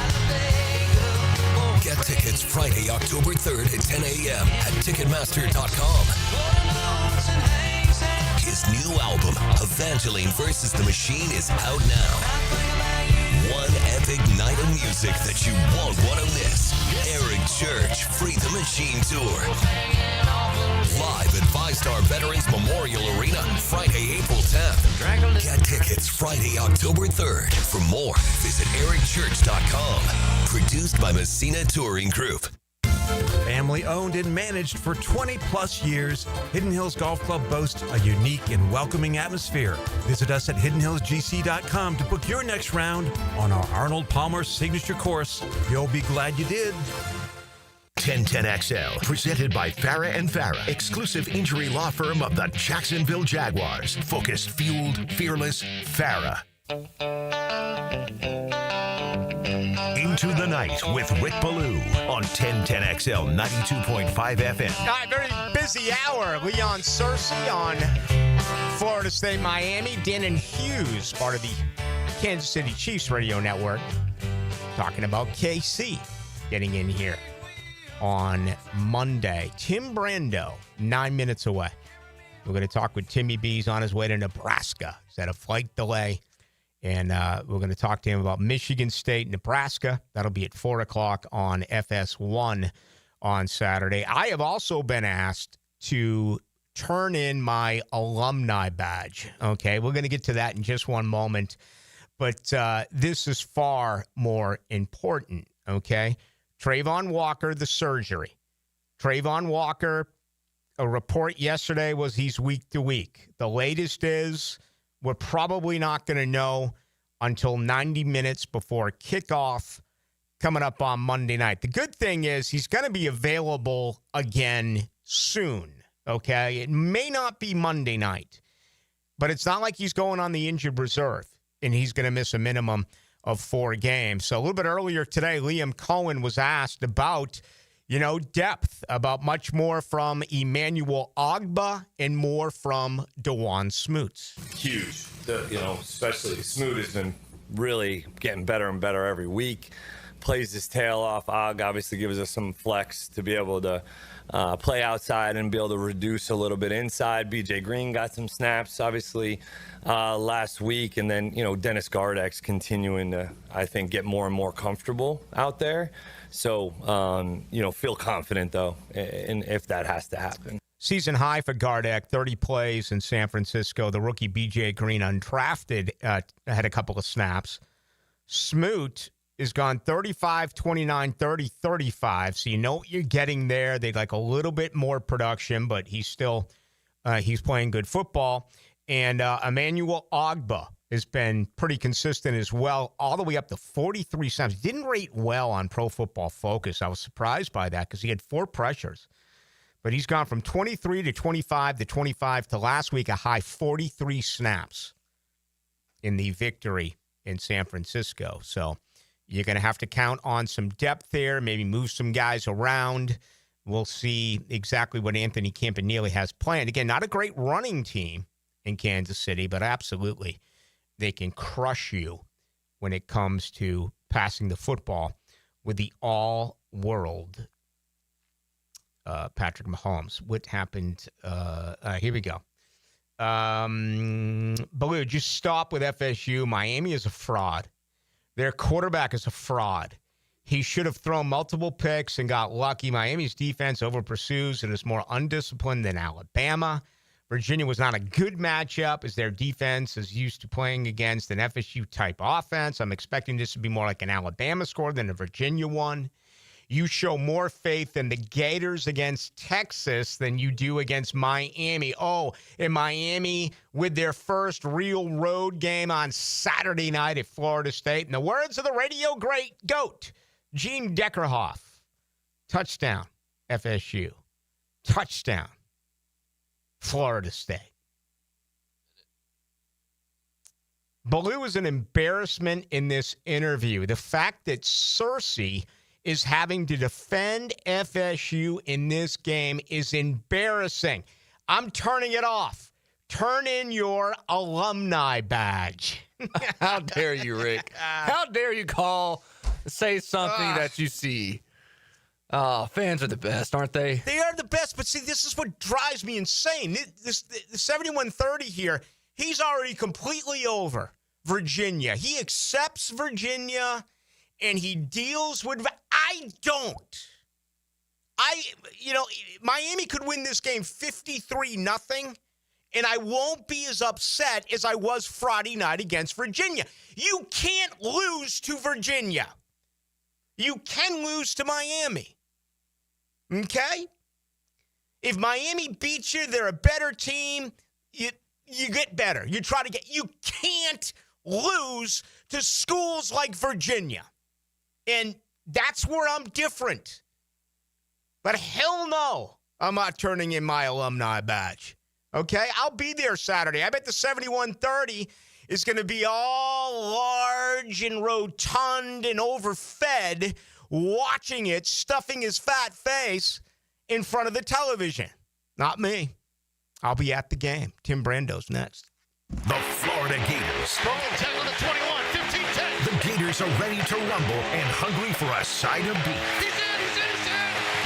Get tickets Friday, October 3rd at 10 a.m. at Ticketmaster.com. His new album, Evangeline vs. the Machine, is out now. One epic night of music that you won't want to miss. Eric Church, Free the Machine Tour. Live at 5-Star Veterans Memorial Arena, Friday, April 10th. Get tickets Friday, October 3rd. For more, visit ericchurch.com. Produced by Messina Touring Group. Family owned and managed for 20 plus years, Hidden Hills Golf Club boasts a unique and welcoming atmosphere. Visit us at hiddenhillsgc.com to book your next round on our Arnold Palmer signature course. You'll be glad you did. 1010XL, presented by Farah and Farah, exclusive injury law firm of the Jacksonville Jaguars. Focused, fueled, fearless, Farah. Into the Night with Rick Ballou on 1010XL 92.5 FM. All right, very busy hour. Leon Searcy on Florida State, Miami. Dannon Hughes, part of the Kansas City Chiefs radio network, talking about KC getting in here on Monday. Tim Brando, 9 minutes away. We're going to talk with Timmy B's on his way to Nebraska. He's had a flight delay. And we're going to talk to him about Michigan State, Nebraska. That'll be at 4 o'clock on FS1 on Saturday. I have also been asked to turn in my alumni badge. Okay, we're going to get to that in just one moment. But this is far more important, okay? Trayvon Walker, the surgery. Trayvon Walker, a report yesterday was he's week to week. The latest is we're probably not going to know until 90 minutes before kickoff coming up on Monday night. The good thing is he's going to be available again soon, okay? It may not be Monday night, but it's not like he's going on the injured reserve and he's going to miss a minimum of 4 games. So a little bit earlier today, Liam Cohen was asked about, depth, about much more from Emmanuel Ogbah and more from DeJuan Smoot. Huge. Especially Smoot has been really getting better and better every week. Plays his tail off. Og obviously gives us some flex to be able to play outside and be able to reduce a little bit inside. BJ Green got some snaps, obviously, last week. And then, Dennis Gardeck's continuing to, I think, get more and more comfortable out there. So, feel confident, though, if that has to happen. Season high for Gardeck, 30 plays in San Francisco. The rookie BJ Green, undrafted, had a couple of snaps. Smoot has gone 35, 29, 30, 35. So you know what you're getting there. They'd like a little bit more production, but he's still he's playing good football. And Emmanuel Ogbah has been pretty consistent as well, all the way up to 43 snaps. Didn't rate well on Pro Football Focus. I was surprised by that because he had 4 pressures. But he's gone from 23 to 25 to 25 to last week a high 43 snaps in the victory in San Francisco. So you're going to have to count on some depth there, maybe move some guys around. We'll see exactly what Anthony Campanile has planned. Again, not a great running team in Kansas City, but absolutely they can crush you when it comes to passing the football with the all-world Patrick Mahomes. What happened? Here we go. Ballou, just stop with FSU. Miami is a fraud. Their quarterback is a fraud. He should have thrown multiple picks and got lucky. Miami's defense over-pursues and is more undisciplined than Alabama. Virginia was not a good matchup as their defense is used to playing against an FSU-type offense. I'm expecting this to be more like an Alabama score than a Virginia one. You show more faith in the Gators against Texas than you do against Miami. Oh, and Miami with their first real road game on Saturday night at Florida State. In the words of the radio great GOAT, Gene Deckerhoff, touchdown, FSU. Touchdown, Florida State. Ballou is an embarrassment in this interview. The fact that Cersei is having to defend FSU in this game is embarrassing. I'm turning it off. Turn in your alumni badge. How dare you, Rick? How dare you say something that you see? Fans are the best, aren't they? They are the best, but see, this is what drives me insane. The 7130 here, he's already completely over Virginia. He accepts Virginia, and he deals with... I don't. Miami could win this game 53-0, and I won't be as upset as I was Friday night against Virginia. You can't lose to Virginia. You can lose to Miami. Okay? If Miami beats you, they're a better team. You get better. You try to get... You can't lose to schools like Virginia. And that's where I'm different. But hell no, I'm not turning in my alumni badge. Okay? I'll be there Saturday. I bet the 7130 is going to be all large and rotund and overfed, watching it, stuffing his fat face in front of the television. Not me. I'll be at the game. Tim Brando's next. The Florida Gators. Rolling 10 on the 21, 15-10. The Gators are ready to rumble and hungry for a side of beef. He's in.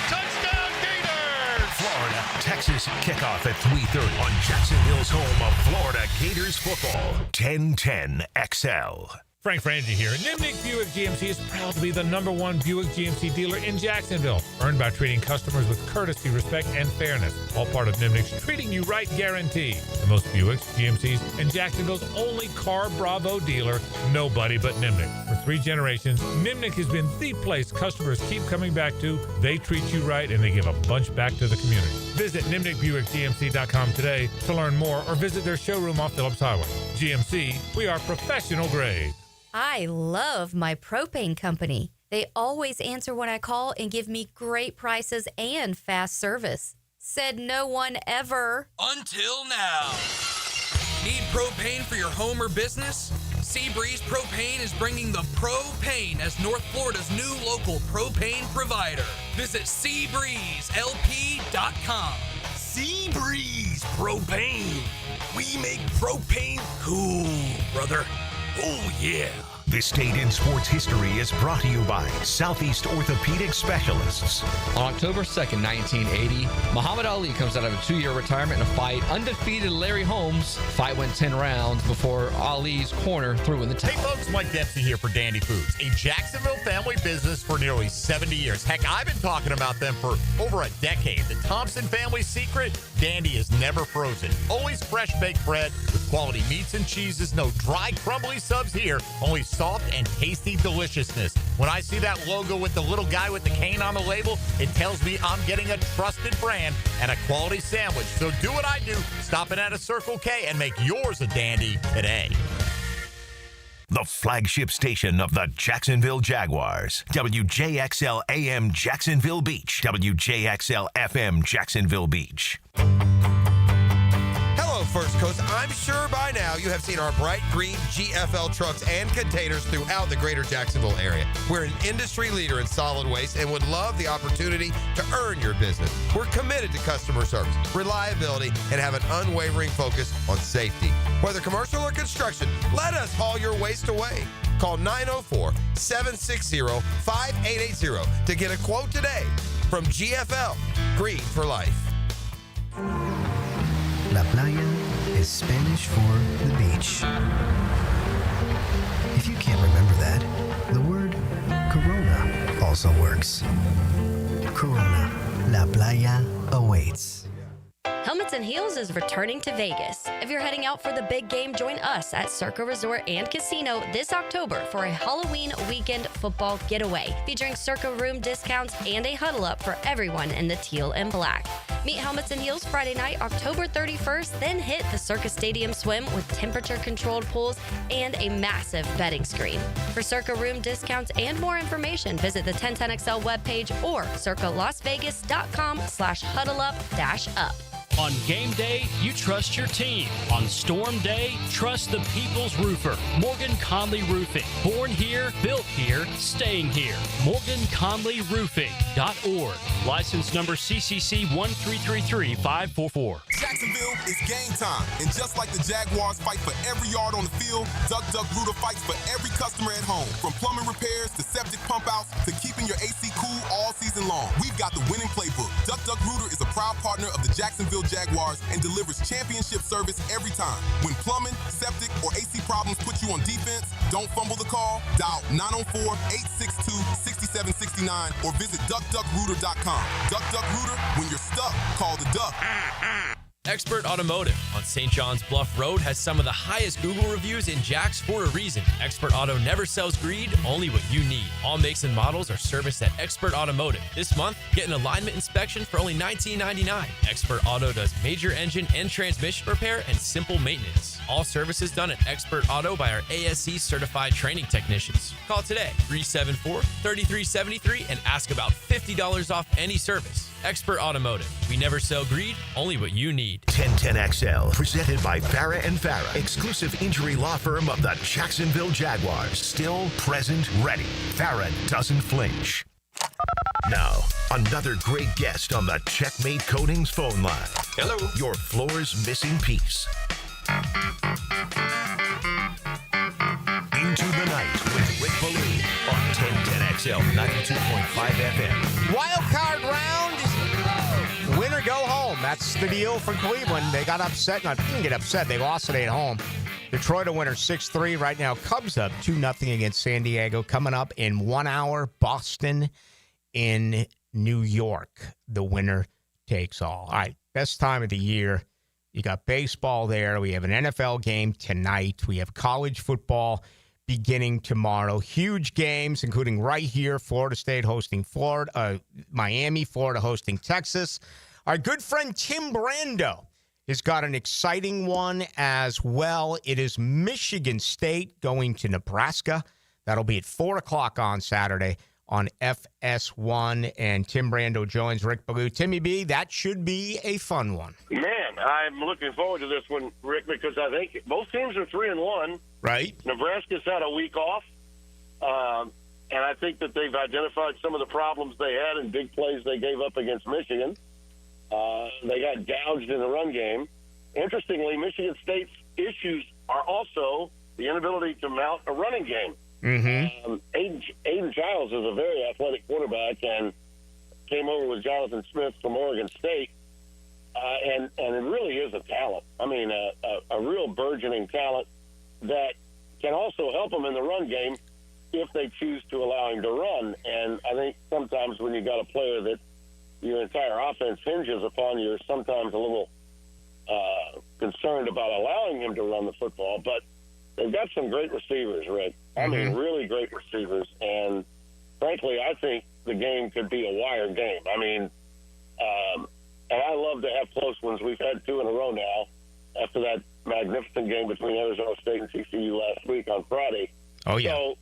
Touchdown, Gators. Florida, Texas kickoff at 3:30 on Jacksonville's home of Florida Gators football. 1010 XL. Frank Frangie here. Nimnick Buick GMC is proud to be the #1 Buick GMC dealer in Jacksonville, earned by treating customers with courtesy, respect, and fairness. All part of Nimnick's Treating You Right guarantee. The most Buicks, GMCs, and Jacksonville's only Car Bravo dealer, nobody but Nimnick. For 3 generations, Nimnick has been the place customers keep coming back to. They treat you right, and they give a bunch back to the community. Visit NimnickBuickGMC.com today to learn more or visit their showroom off Phillips Highway. GMC, we are professional grade. I love my propane company. They always answer when I call and give me great prices and fast service. Said no one ever. Until now. Need propane for your home or business? Seabreeze Propane is bringing the propane as North Florida's new local propane provider. Visit SeabreezeLP.com. Seabreeze Propane. We make propane cool, brother. Oh, yeah. This Date in Sports History is brought to you by Southeast Orthopedic Specialists. On October 2nd, 1980, Muhammad Ali comes out of a 2-year retirement in a fight. Undefeated Larry Holmes. Fight went 10 rounds before Ali's corner threw in the towel. Hey folks, Mike Dempsey here for Dandy Foods, a Jacksonville family business for nearly 70 years. Heck, I've been talking about them for over a decade. The Thompson family secret, Dandy is never frozen. Always fresh baked bread with quality meats and cheeses. No dry, crumbly subs here. Only soft and tasty deliciousness. When I see that logo with the little guy with the cane on the label, it tells me I'm getting a trusted brand and a quality sandwich. So do what I do. Stop in at a Circle K and make yours a Dandy today. The flagship station of the Jacksonville Jaguars. WJXL AM Jacksonville Beach. WJXL FM Jacksonville Beach. Hello, First Coast. I'm sure by now you have seen our bright green GFL trucks and containers throughout the greater Jacksonville area. We're an industry leader in solid waste and would love the opportunity to earn your business. We're committed to customer service, reliability, and have an unwavering focus on safety. Whether commercial or construction, let us haul your waste away. Call 904-760-5880 to get a quote today from GFL, Green for Life. La playa is Spanish for the beach. If you can't remember that, the word Corona also works. Corona, La Playa awaits. Helmets and Heels is returning to Vegas. If you're heading out for the big game, join us at Circa Resort and Casino this October for a Halloween weekend football getaway, featuring Circa room discounts and a huddle up for everyone in the teal and black. Meet Helmets and Heels Friday night, October 31st, then hit the Circa Stadium Swim with temperature-controlled pools and a massive betting screen. For Circa room discounts and more information, visit the 1010XL webpage or circalasvegas.com/huddleup-up. On game day, you trust your team. On storm day, trust the people's roofer. Morgan Conley Roofing. Born here, built here, staying here. MorganConleyRoofing.org. License number CCC 1333544. Jacksonville is game time. And just like the Jaguars fight for every yard on the field, Duck Duck Rooter fights for every customer at home. From plumbing repairs to septic pump outs to keeping your AC cool all season long. We've got the winning playbook. Duck Duck Rooter is a proud partner of the Jacksonville Jaguars and delivers championship service every time. When plumbing, septic, or AC problems put you on defense, don't fumble the call. Dial 904-862-6769 or visit duckduckrooter.com. Duck Duck Rooter, when you're stuck, call the Duck. Expert Automotive on St. John's Bluff Road has some of the highest Google reviews in Jacks for a reason. Expert Auto never sells greed, only what you need. All makes and models are serviced at Expert Automotive. This month, get an alignment inspection for only $19.99. Expert Auto does major engine and transmission repair and simple maintenance. All services done at Expert Auto by our ASC certified training technicians. Call today, 374-3373, and ask about $50 off any service. Expert Automotive. We never sell greed, only what you need. 1010XL, presented by Farah and Farah, exclusive injury law firm of the Jacksonville Jaguars. Still, present, ready. Farah doesn't flinch. Now, another great guest on the Checkmate Coatings phone line. Hello. Your floor's missing piece. Into the Night with Rick Ballou on 1010XL 92.5 FM. Wild card round. Win or go home. That's the deal for Cleveland. They got upset. Not didn't get upset. They lost today at home. Detroit a winner 6-3. Right now, Cubs up 2-0 against San Diego. Coming up in 1 hour, Boston in New York. The winner takes all. All right, best time of the year. You got baseball there. We have an NFL game tonight. We have college football beginning tomorrow. Huge games, including right here, Florida State hosting Miami, Florida hosting Texas. Our good friend Tim Brando has got an exciting one as well. It is Michigan State going to Nebraska. That'll be at 4 o'clock on Saturday on FS1. And Tim Brando joins Rick Ballou. Timmy B, that should be a fun one. Man, I'm looking forward to this one, Rick, because I think both teams are 3-1. Right. Nebraska's had a week off, and I think that they've identified some of the problems they had in big plays they gave up against Michigan. They got gouged in the run game. Interestingly, Michigan State's issues are also the inability to mount a running game. Mm-hmm. Aiden Giles is a very athletic quarterback and came over with Jonathan Smith from Oregon State, and it really is a talent. I mean, a real burgeoning talent that can also help them in the run game if they choose to allow him to run. And I think sometimes when you got a player that your entire offense hinges upon, you're sometimes a little concerned about allowing him to run the football. But they've got some great receivers, Rick. I mean, really great receivers. And frankly, I think the game could be a wire game. I mean, and I love to have close ones. We've had 2 in a row now after that magnificent game between Arizona State and TCU last week on Friday. Oh, yeah. So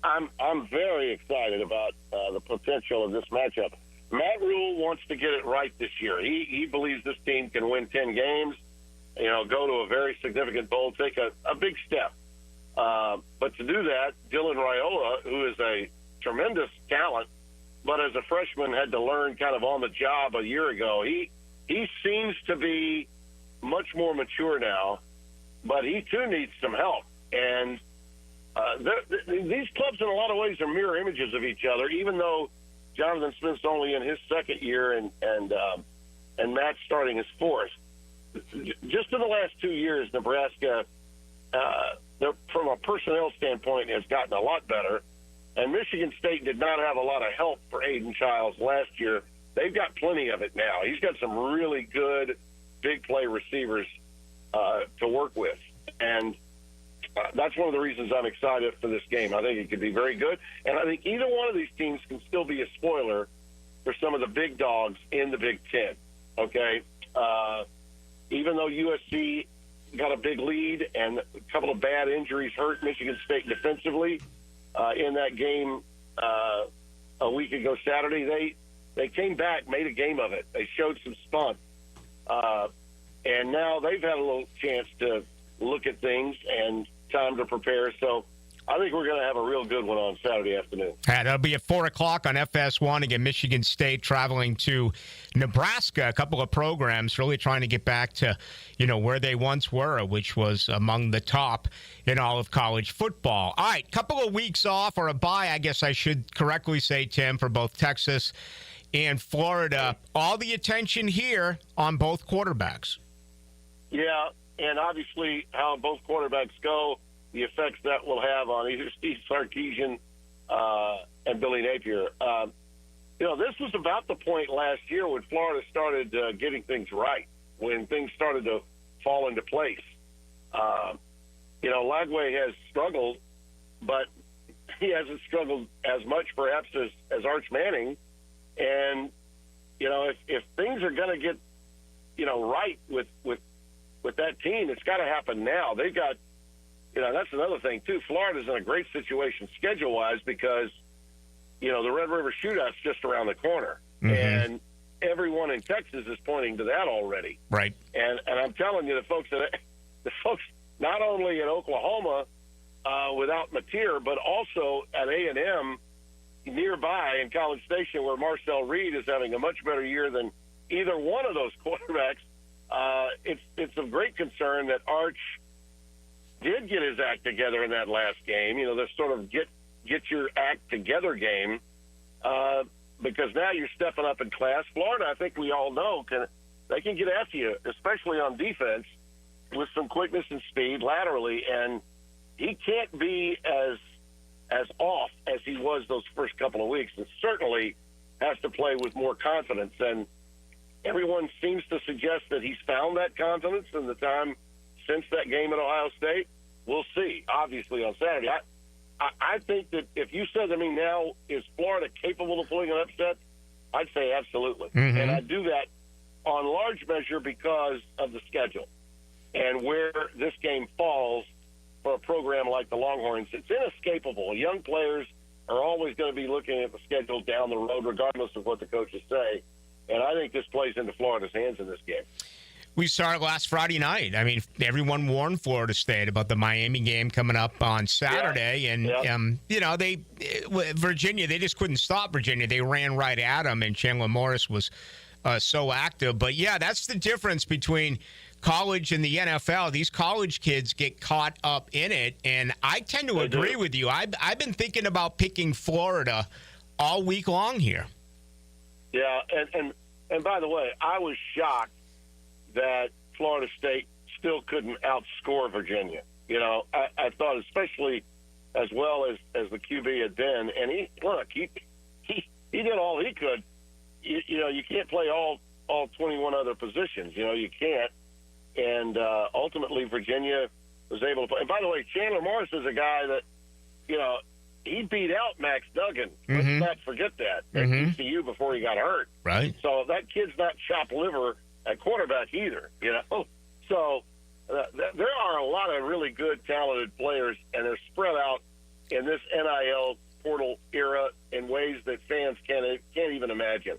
I'm very excited about the potential of this matchup. Matt Rule wants to get it right this year. He believes this team can win 10 games, go to a very significant bowl, take a big step. But to do that, Dylan Raiola, who is a tremendous talent, but as a freshman had to learn kind of on the job a year ago, he seems to be much more mature now, but he too needs some help. And these clubs in a lot of ways are mirror images of each other, even though Jonathan Smith's only in his second year and Matt's starting his fourth. Just in the last 2 years, Nebraska, from a personnel standpoint, has gotten a lot better. And Michigan State did not have a lot of help for Aiden Childs last year. They've got plenty of it now. He's got some really good big play receivers to work with. And that's one of the reasons I'm excited for this game. I think it could be very good. And I think either one of these teams can still be a spoiler for some of the big dogs in the Big Ten, okay? Even though USC got a big lead and a couple of bad injuries hurt Michigan State defensively in that game a week ago Saturday, they came back, made a game of it. They showed some spunk. And now they've had a little chance to look at things and time to prepare. So I think we're going to have a real good one on Saturday afternoon. Yeah, that'll be at 4 o'clock on FS1. Again, Michigan State traveling to Nebraska. A couple of programs really trying to get back to, where they once were, which was among the top in all of college football. All right, couple of weeks off, or a bye, I guess I should correctly say, Tim, for both Texas and Florida. All the attention here on both quarterbacks. Yeah, and obviously how both quarterbacks go, the effects that will have on either Steve Sarkisian and Billy Napier. This was about the point last year when Florida started getting things right, when things started to fall into place. Lagway has struggled, but he hasn't struggled as much perhaps as Arch Manning. And, if things are going to get, right with that team, it's got to happen now. They've got, that's another thing, too. Florida's in a great situation schedule-wise because, the Red River Shootout's just around the corner. Mm-hmm. And everyone in Texas is pointing to that already. Right. And I'm telling you, the folks not only in Oklahoma without Mateer, but also at A&M nearby in College Station where Marcel Reed is having a much better year than either one of those quarterbacks. It's of great concern that Arch did get his act together in that last game. The sort of get your act together game, because now you're stepping up in class. Florida, I think we all know, they can get after you, especially on defense. with some quickness and speed laterally, and he can't be as off as he was those first couple of weeks, and certainly has to play with more confidence. And everyone seems to suggest that he's found that confidence in the time since that game at Ohio State. We'll see, obviously, on Saturday. I think that if you said to me now, is Florida capable of pulling an upset, I'd say absolutely. Mm-hmm. And I do that on large measure because of the schedule and where this game falls for a program like the Longhorns. It's inescapable. Young players are always going to be looking at the schedule down the road, regardless of what the coaches say. And I think this plays into Florida's hands in this game. We saw it last Friday night. I mean, everyone warned Florida State about the Miami game coming up on Saturday. And, Virginia, they just couldn't stop Virginia. They ran right at them, and Chandler Morris was so active. But, yeah, that's the difference between college and the NFL. These college kids get caught up in it, and I tend to agree with you. I've been thinking about picking Florida all week long here. Yeah, and by the way, I was shocked that Florida State still couldn't outscore Virginia. You know, I thought, especially as well as the QB had been, and he did all he could. You know, you can't play all 21 other positions. You know, you can't. And ultimately, Virginia was able to play. And by the way, Chandler Morris is a guy that, you know, he beat out Max Duggan. Let's not forget that at TCU before he got hurt. Right. So that kid's not chopped liver at quarterback either, you know. So there are a lot of really good, talented players, and they're spread out in this NIL portal era in ways that fans can't even imagine.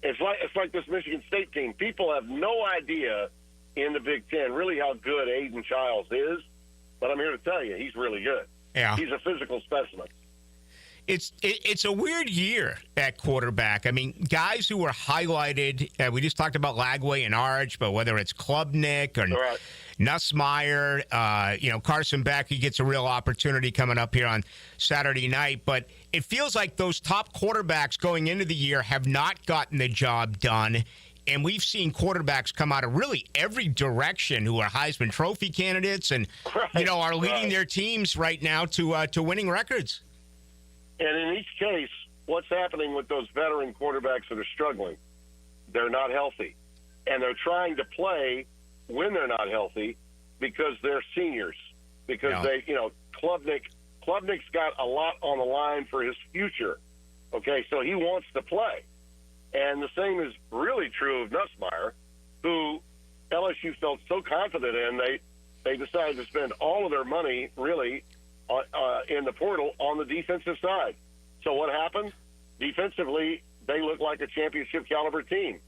It's like this Michigan State team. People have no idea in the Big Ten really how good Aiden Childs is, but I'm here to tell you he's really good. Yeah. He's a physical specimen. It's a weird year at quarterback. I mean, guys who were highlighted, we just talked about Lagway and Arch, but whether it's Klubnik or Nussmeier, Carson Beck, he gets a real opportunity coming up here on Saturday night. But it feels like those top quarterbacks going into the year have not gotten the job done. And we've seen quarterbacks come out of really every direction who are Heisman Trophy candidates and, are leading their teams right now to winning records. And in each case, what's happening with those veteran quarterbacks that are struggling? They're not healthy. And they're trying to play when they're not healthy because they're seniors. Because Klubnik's got a lot on the line for his future. Okay, so he wants to play. And the same is really true of Nussmeier, who LSU felt so confident in, they decided to spend all of their money, really, in the portal on the defensive side. So what happened? Defensively, they look like a championship caliber team.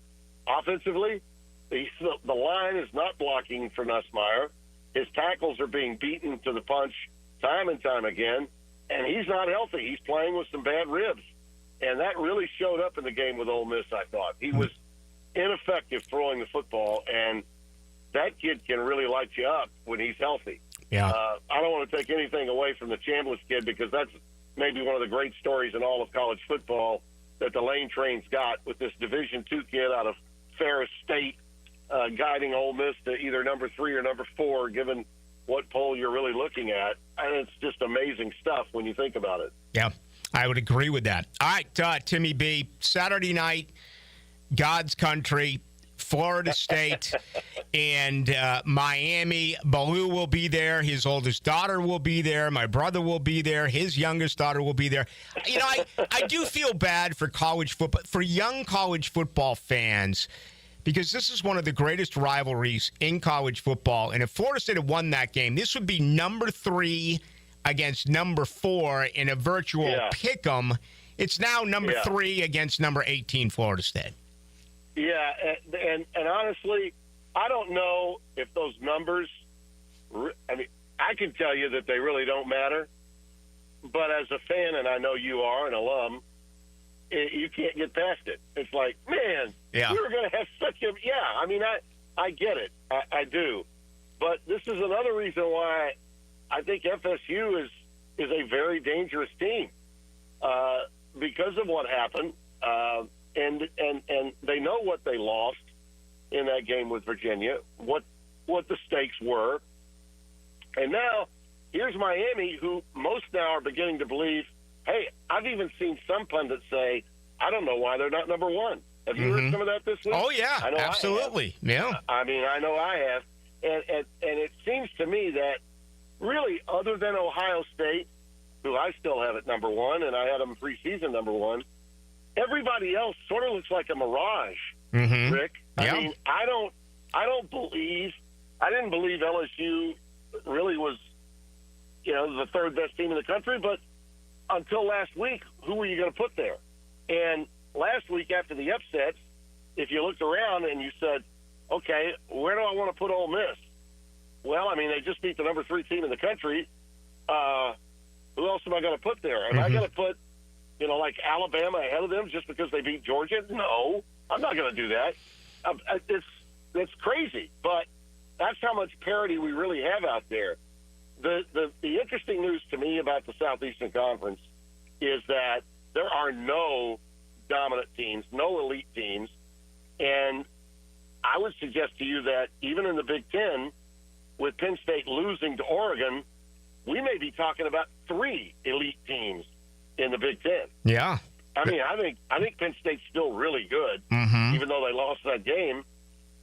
Offensively, the line is not blocking for Nussmeier. His tackles are being beaten to the punch time and time again, and he's not healthy. He's playing with some bad ribs, and that really showed up in the game with Ole Miss, I thought. He was ineffective throwing the football, and that kid can really light you up when he's healthy. Yeah. I don't want to take anything away from the Chambliss kid because that's maybe one of the great stories in all of college football that the Lane Train's got with this Division II kid out of Ferris State guiding Ole Miss to either number 3 or number 4, given what poll you're really looking at. And it's just amazing stuff when you think about it. Yeah, I would agree with that. All right, Timmy B, Saturday night, God's country, Florida State and Miami. Ballou will be there. His oldest daughter will be there. My brother will be there. His youngest daughter will be there. You know, I do feel bad for college football, for young college football fans, because this is one of the greatest rivalries in college football. And if Florida State had won that game, this would be number 3 against number 4 in a virtual pick-em. It's now number 3 against number 18 Florida State. Yeah, and honestly, I don't know if those numbers I mean, I can tell you that they really don't matter. But as a fan, and I know you are an alum, you can't get past it. It's like, man, we were going to have such a I mean, I get it. I do. But this is another reason why I think FSU is a very dangerous team because of what happened. And they know what they lost in that game with Virginia, what what the stakes were. And now here's Miami, who most now are beginning to believe, hey, I've even seen some pundits say, I don't know why they're not number one. Have you heard some of that this week? Oh, yeah, I know absolutely. Yeah. I mean, I know I have. And it seems to me that really, other than Ohio State, who I still have at number one, and I had them preseason number one, everybody else sort of looks like a mirage, Rick. I mean, I didn't believe LSU really was, the third best team in the country, but until last week, who were you going to put there? And last week after the upsets, if you looked around and you said, okay, where do I want to put Ole Miss? Well, I mean, they just beat the number 3 team in the country. Who else am I going to put there? Am I going to put, like Alabama ahead of them just because they beat Georgia? No, I'm not going to do that. It's crazy, but that's how much parity we really have out there. The interesting news to me about the Southeastern Conference is that there are no dominant teams, no elite teams, and I would suggest to you that even in the Big Ten, with Penn State losing to Oregon, we may be talking about 3 elite teams in the Big Ten. Yeah. I mean, I think Penn State's still really good, even though they lost that game.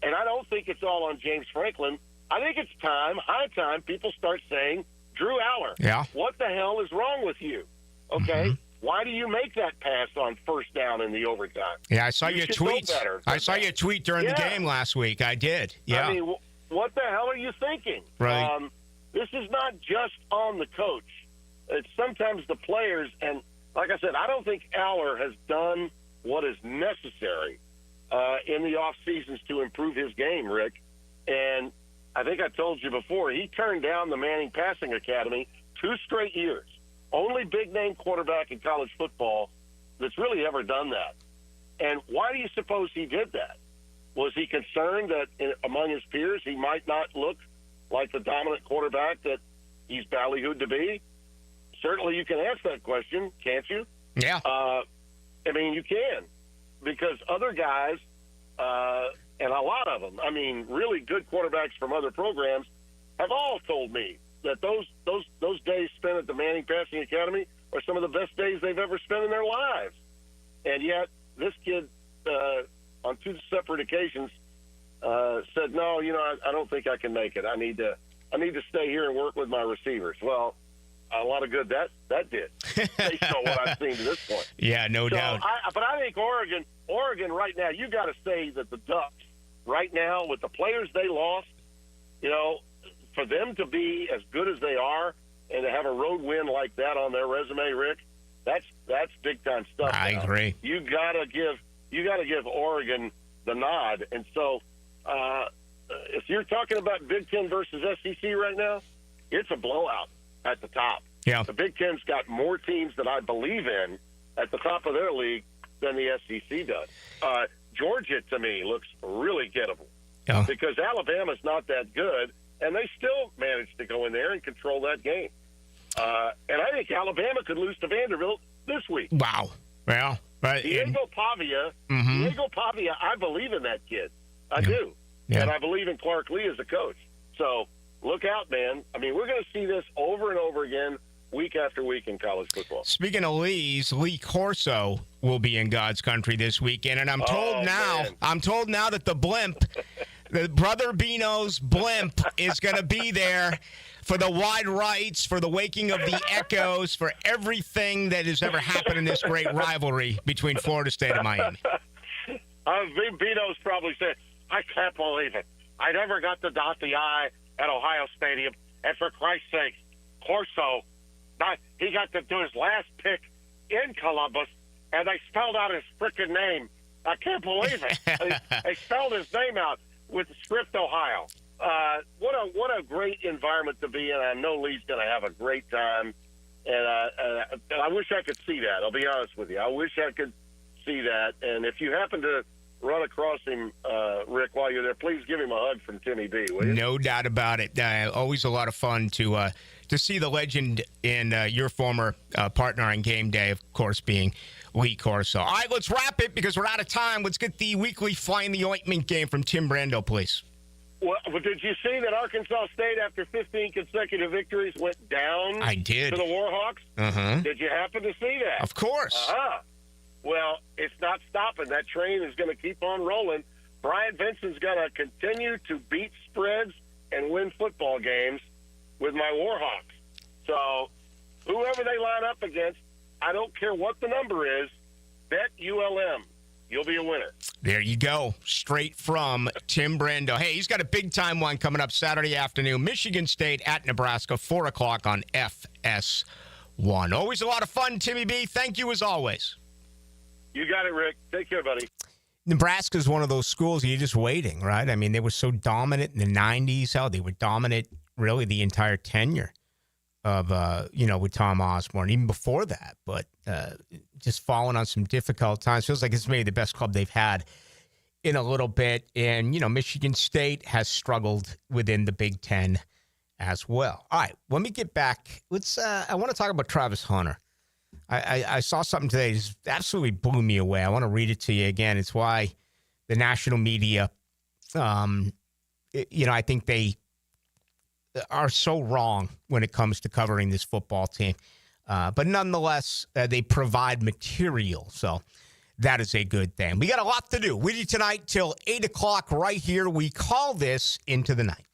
And I don't think it's all on James Franklin. I think it's high time, people start saying, Drew Aller, what the hell is wrong with you? Okay? Why do you make that pass on first down in the overtime? Yeah, I saw your should tweet. know better. I saw your tweet during the game last week. I did. Yeah. I mean, what the hell are you thinking? Right. This is not just on the coach. It's sometimes the players. And like I said, I don't think Aller has done what is necessary in the off seasons to improve his game, Rick. And I think I told you before, he turned down the Manning Passing Academy 2 straight years. Only big-name quarterback in college football that's really ever done that. And why do you suppose he did that? Was he concerned that among his peers he might not look like the dominant quarterback that he's ballyhooed to be? Certainly you can ask that question, can't you? Yeah. I mean, you can. Because other guys, and a lot of them, I mean, really good quarterbacks from other programs, have all told me that those days spent at the Manning Passing Academy are some of the best days they've ever spent in their lives. And yet this kid, on 2 separate occasions, said, no, I don't think I can make it. I need to stay here and work with my receivers. Well, a lot of good that did, based on what I've seen to this point. Yeah, no doubt. But I think Oregon right now, you got to say that the Ducks right now, with the players they lost, for them to be as good as they are and to have a road win like that on their resume, Rick, that's big time stuff. I agree. You gotta give Oregon the nod. And so, if you're talking about Big Ten versus SEC right now, it's a blowout at the top. Yeah. The Big Ten's got more teams that I believe in at the top of their league than the SEC does. Georgia, to me, looks really gettable because Alabama's not that good, and they still managed to go in there and control that game. And I think Alabama could lose to Vanderbilt this week. Wow. Well, right. Diego Pavia, I believe in that kid. I do. Yeah. And I believe in Clark Lee as a coach. So look out, man. I mean, we're going to see this over and over again, week after week in college football. Speaking of Lee's, Lee Corso will be in God's country this weekend, and I'm told now that the blimp, the Brother Bino's blimp, is going to be there for the wide rights, for the waking of the echoes, for everything that has ever happened in this great rivalry between Florida State and Miami. Bino's probably said, I can't believe it. I never got to dot the I at Ohio Stadium, and for Christ's sake, Corso, he got to do his last pick in Columbus, and they spelled out his frickin' name. I can't believe it. They spelled his name out with the script Ohio. What a great environment to be in. I know Lee's going to have a great time, and I wish I could see that. I'll be honest with you. I wish I could see that. And if you happen to run across him, Rick, while you're there, please give him a hug from Timmy B, will you? No doubt about it. Always a lot of fun to see the legend in your former partner on game day, of course, being Lee Corso. All right, let's wrap it because we're out of time. Let's get the weekly Fly in the Ointment game from Tim Brando, please. Well, but did you see that Arkansas State, after 15 consecutive victories, went down I did. to the Warhawks? Uh-huh. Did you happen to see that? Of course. Uh-huh. Well, it's not stopping. That train is going to keep on rolling. Brian Vincent's going to continue to beat spreads and win football games with my Warhawks. So whoever they line up against, I don't care what the number is, bet ULM. You'll be a winner. There you go. Straight from Tim Brando. Hey, he's got a big-time one coming up Saturday afternoon. Michigan State at Nebraska, 4 o'clock on FS1. Always a lot of fun, Timmy B. Thank you as always. You got it, Rick. Take care, buddy. Nebraska is one of those schools you're just waiting, right? I mean, they were so dominant in the 90s. How they were dominant really the entire tenure of, with Tom Osborne, even before that. But just falling on some difficult times. Feels like it's maybe the best club they've had in a little bit. And, Michigan State has struggled within the Big Ten as well. All right, let me get back. I want to talk about Travis Hunter. I saw something today that just absolutely blew me away. I want to read it to you again. It's why the national media, I think they are so wrong when it comes to covering this football team. But nonetheless, they provide material. So that is a good thing. We got a lot to do with you tonight till 8 o'clock right here. We call this Into the Night.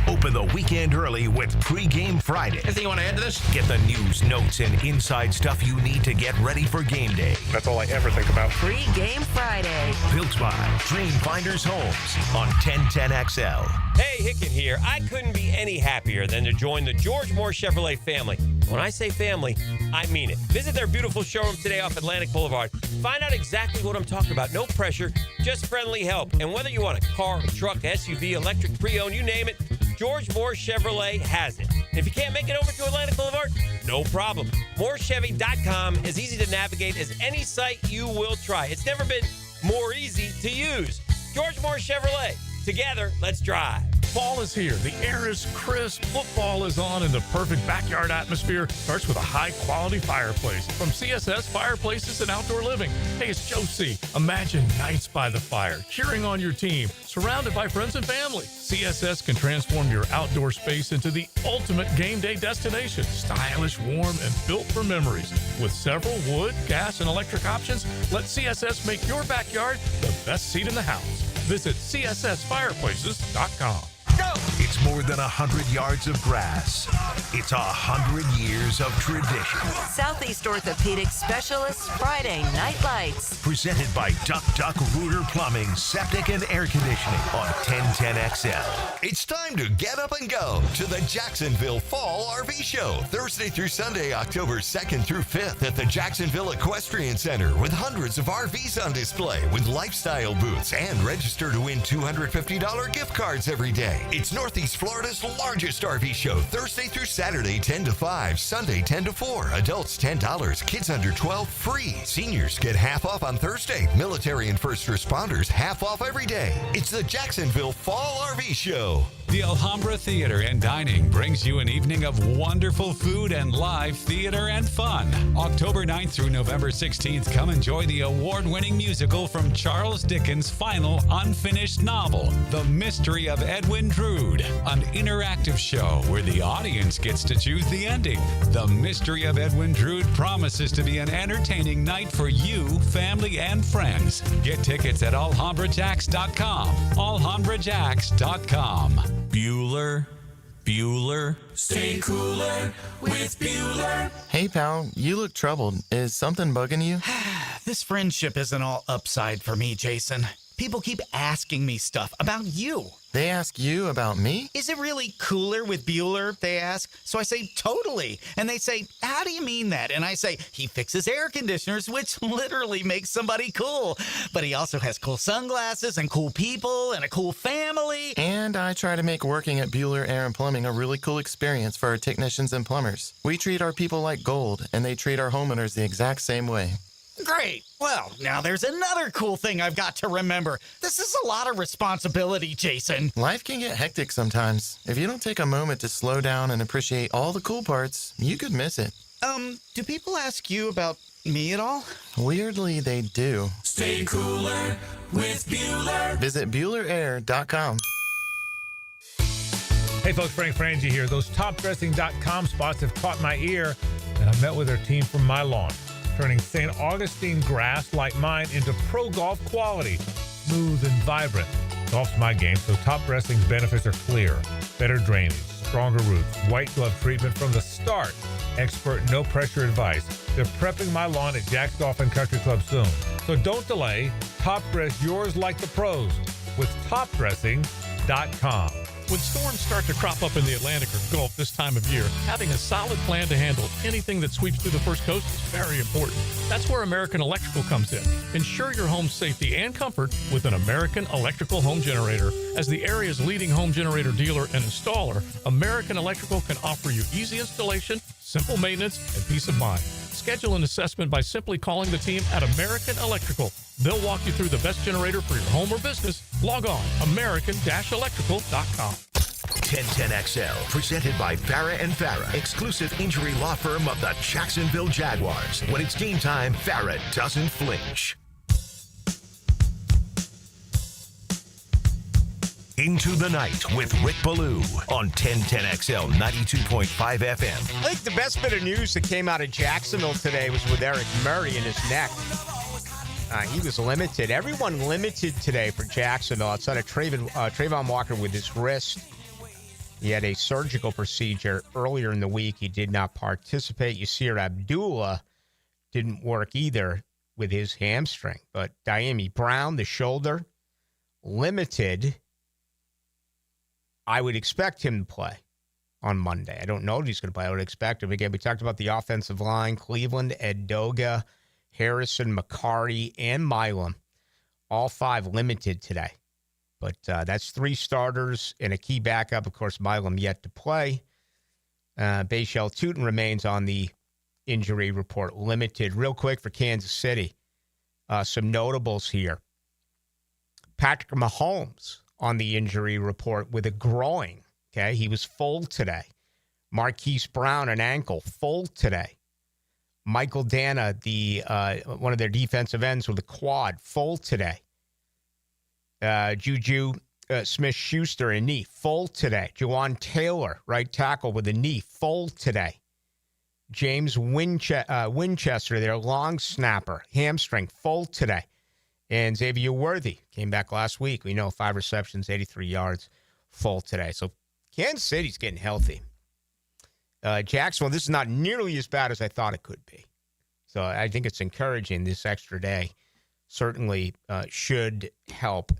Open the weekend early with Pregame Friday. Anything you want to add to this? Get the news, notes, and inside stuff you need to get ready for game day. That's all I ever think about. Pregame Friday. Built by Dreamfinders Homes on 1010XL. Hey, Hicken here. I couldn't be any happier than to join the George Moore Chevrolet family. When I say family, I mean it. Visit their beautiful showroom today off Atlantic Boulevard. Find out exactly what I'm talking about. No pressure, just friendly help. And whether you want a car, a truck, SUV, electric, pre-owned, you name it, George Moore Chevrolet has it. And if you can't make it over to Atlantic Boulevard, no problem. MooreChevy.com is easy to navigate as any site you will try. It's never been more easy to use. George Moore Chevrolet. Together, let's drive. Fall is here. The air is crisp. Football is on, and the perfect backyard atmosphere starts with a high-quality fireplace from CSS Fireplaces and Outdoor Living. Hey, it's Joe C. Imagine nights by the fire, cheering on your team, surrounded by friends and family. CSS can transform your outdoor space into the ultimate game day destination. Stylish, warm, and built for memories. With several wood, gas, and electric options, let CSS make your backyard the best seat in the house. Visit CSSFireplaces.com. Go! It's more than 100 yards of grass. It's 100 years of tradition. Southeast Orthopedic Specialists Friday Night Lights. Presented by Duck Duck Rooter Plumbing, Septic and Air Conditioning on 1010XL. It's time to get up and go to the Jacksonville Fall RV Show. Thursday through Sunday, October 2nd through 5th at the Jacksonville Equestrian Center with hundreds of RVs on display with lifestyle booths and register to win $250 gift cards every day. It's Northeast Florida's largest RV show, Thursday through Saturday, 10 to 5, Sunday, 10 to 4. Adults, $10. Kids under 12, free. Seniors get half off on Thursday. Military and first responders, half off every day. It's the Jacksonville Fall RV Show. The Alhambra Theater and Dining brings you an evening of wonderful food and live theater and fun. October 9th through November 16th, come enjoy the award-winning musical from Charles Dickens' final unfinished novel, The Mystery of Edwin Drood, an interactive show where the audience gets to choose the ending. The Mystery of Edwin Drood promises to be an entertaining night for you, family, and friends. Get tickets at alhambrajacks.com. alhambrajacks.com. Bueller. Stay cooler with Bueller. Hey, pal, you look troubled. Is something bugging you? This friendship isn't all upside for me, Jason. People keep asking me stuff about you. They ask you about me? Is it really cooler with Bueller, they ask. So I say, totally. And they say, how do you mean that? And I say, he fixes air conditioners, which literally makes somebody cool. But he also has cool sunglasses and cool people and a cool family. And I try to make working at Bueller Air and Plumbing a really cool experience for our technicians and plumbers. We treat our people like gold, and they treat our homeowners the exact same way. Great. Well, now there's another cool thing I've got to remember. This is a lot of responsibility, Jason. Life can get hectic sometimes. If you don't take a moment to slow down and appreciate all the cool parts, you could miss it. Do people ask you about me at all? Weirdly, they do. Stay cooler with Bueller. Visit BuellerAir.com. Hey folks, Frank Frangie here. Those topdressing.com spots have caught my ear, and I met with their team from my lawn, turning St. Augustine grass like mine into pro golf quality, smooth and vibrant. Golf's my game, so Top Dressing's benefits are clear. Better drainage, stronger roots, white glove treatment from the start, expert no-pressure advice. They're prepping my lawn at Jack's Golf and Country Club soon. So don't delay. Top dress yours like the pros with topdressing.com. When storms start to crop up in the Atlantic or Gulf this time of year, having a solid plan to handle anything that sweeps through the First Coast is very important. That's where American Electrical comes in. Ensure your home's safety and comfort with an American Electrical home generator. As the area's leading home generator dealer and installer, American Electrical can offer you easy installation, simple maintenance, and peace of mind. Schedule an assessment by simply calling the team at American Electrical. They'll walk you through the best generator for your home or business. Log on, american-electrical.com. 1010XL, presented by Farah and Farah, exclusive injury law firm of the Jacksonville Jaguars. When it's game time, Farah doesn't flinch. Into the Night with Rick Ballou on 1010XL 92.5 FM. I think the best bit of news that came out of Jacksonville today was with Eric Murray in his neck. He was limited. Everyone limited today for Jacksonville outside of Trayvon Walker with his wrist. He had a surgical procedure earlier in the week. He did not participate. Yasir Abdullah didn't work either with his hamstring. But Diami Brown, the shoulder, limited. I would expect him to play on Monday. I don't know if he's going to play. I would expect him. Again, we talked about the offensive line. Cleveland, Edoga, Harrison, McCarty, and Milam. All five limited today. But that's three starters and a key backup. Of course, Milam yet to play. Bayshell Tootin remains on the injury report, limited. Real quick for Kansas City, some notables here. Patrick Mahomes on the injury report with a groin. Okay, he was full today. Marquise Brown, an ankle, full today. Michael Dana, one of their defensive ends with a quad, full today. Juju Smith-Schuster, a knee, full today. Juwan Taylor, right tackle with a knee, full today. James Winchester, their long snapper, hamstring, full today. And Xavier Worthy came back last week. We know 5 receptions, 83 yards, full today. So Kansas City's getting healthy. Jacksonville, this is not nearly as bad as I thought it could be. So I think it's encouraging. This extra day certainly should help.